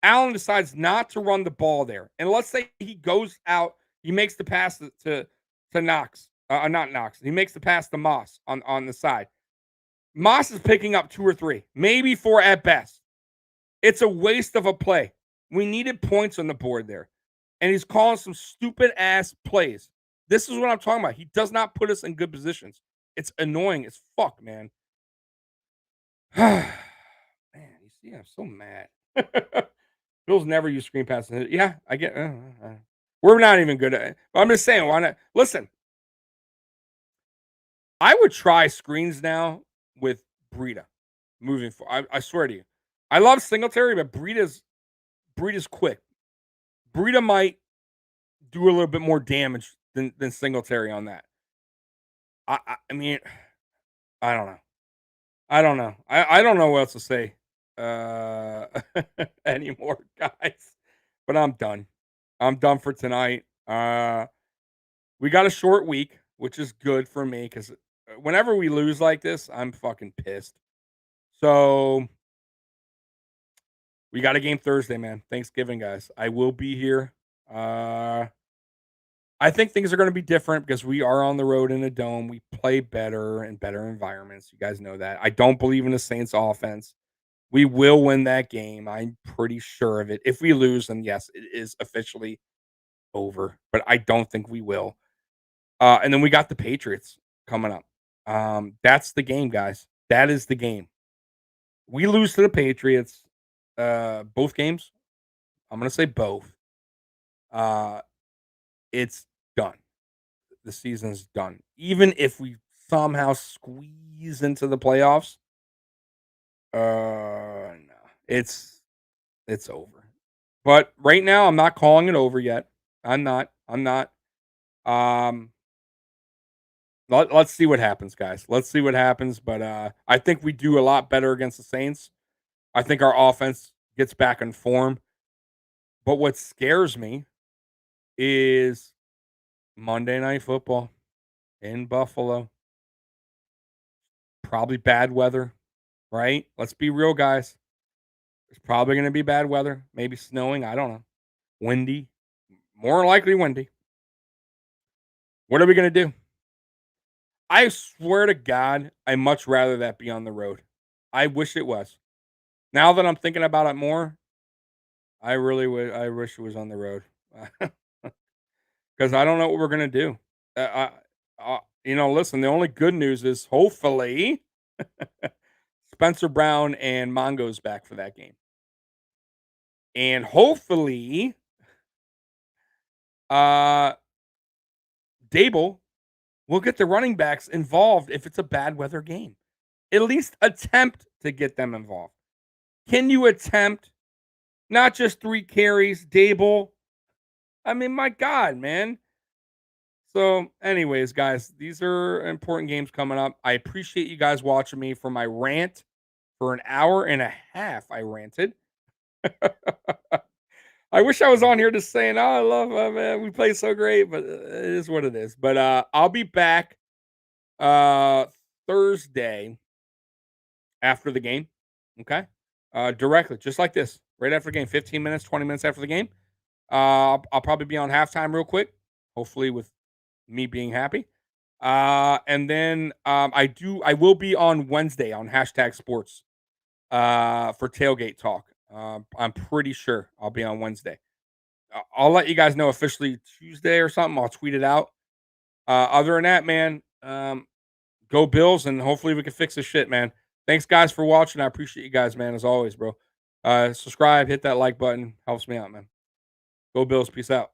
Allen decides not to run the ball there, and let's say he goes out, he makes the pass to Knox, not Knox. He makes the pass to Moss on the side. Moss is picking up 2 or 3, maybe 4 at best. It's a waste of a play. We needed points on the board there, and he's calling some stupid ass plays. This is what I'm talking about. He does not put us in good positions. It's annoying as fuck, man. Man, you see, I'm so mad. Bills never use screen passes. Yeah, I get. We're not even good at it. But I'm just saying, why not? Listen, I would try screens now with Breida moving forward. I swear to you, I love Singletary, but Breida's quick. Breida might do a little bit more damage than Singletary on that. I mean, I don't know. I don't know what else to say anymore, guys. But I'm done. I'm done for tonight. We got a short week, which is good for me because whenever we lose like this, I'm fucking pissed. So we got a game Thursday, man. Thanksgiving, guys. I will be here. I think things are going to be different because we are on the road in a dome. We play better in better environments. You guys know that. I don't believe in the Saints offense. We will win that game. I'm pretty sure of it. If we lose, then yes, it is officially over. But I don't think we will. And then we got the Patriots coming up. That's the game, guys. That is the game. We lose to the Patriots, both games. I'm gonna say both. It's done. The season's done. Even if we somehow squeeze into the playoffs, no, it's over. But right now, I'm not calling it over yet. I'm not. Let's see what happens, guys. Let's see what happens. But I think we do a lot better against the Saints. I think our offense gets back in form. But what scares me is Monday Night Football in Buffalo. Probably bad weather, right? Let's be real, guys. There's probably going to be bad weather. Maybe snowing. I don't know. Windy. More likely windy. What are we going to do? I swear to God, I much rather that be on the road. I wish it was. Now that I'm thinking about it more, I really would. I wish it was on the road because I don't know what we're gonna do. Listen. The only good news is hopefully Spencer Brown and Mongo's back for that game, and hopefully, Daboll will get the running backs involved if it's a bad weather game. At least attempt to get them involved. Can you attempt not just 3 carries, Daboll? I mean, my God, man. So, anyways, guys, these are important games coming up. I appreciate you guys watching me for my rant. For an hour and a half, I ranted. I wish I was on here just saying, "Oh, I love man, we play so great," but it is what it is. But I'll be back Thursday after the game. Okay, directly, just like this, right after the game, 15 minutes, 20 minutes after the game. I'll probably be on halftime real quick, hopefully with me being happy. And then I will be on Wednesday on #sports for tailgate talk. I'm pretty sure I'll be on Wednesday. I'll let you guys know officially Tuesday or something. I'll tweet it out. Other than that, man, go Bills, and hopefully we can fix this shit, man. Thanks, guys, for watching. I appreciate you guys, man, as always, bro. Subscribe, hit that like button. Helps me out, man. Go Bills. Peace out.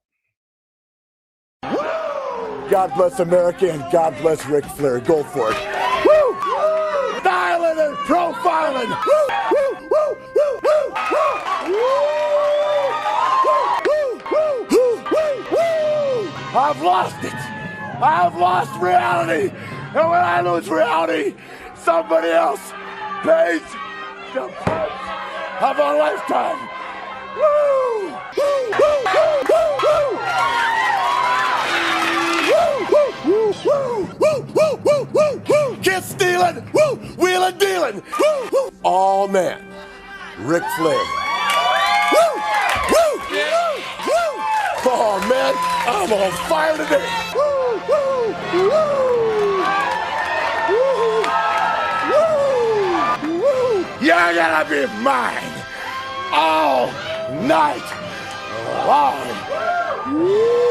God bless America and God bless Ric Flair. Go for it. Woo! Styling and profiling. Woo! Woo! Woo! Woo! Woo! Woo! I've lost it. I've lost reality. And when I lose reality, somebody else pays the price of a lifetime. Woo! Woo! Woo! Woo! Woo! Woo! Woo! Woo! Woo! Woo! Woo! Woo! Kiss stealing! Woo! Wheeling dealing! Woo! Woo! All man, Ric Flair. Woo! Woo! Woo! Woo! Oh man, I'm on fire today! Woo! Woo! Woo! Woo! Woo! You're gonna be mine all night long! Woo!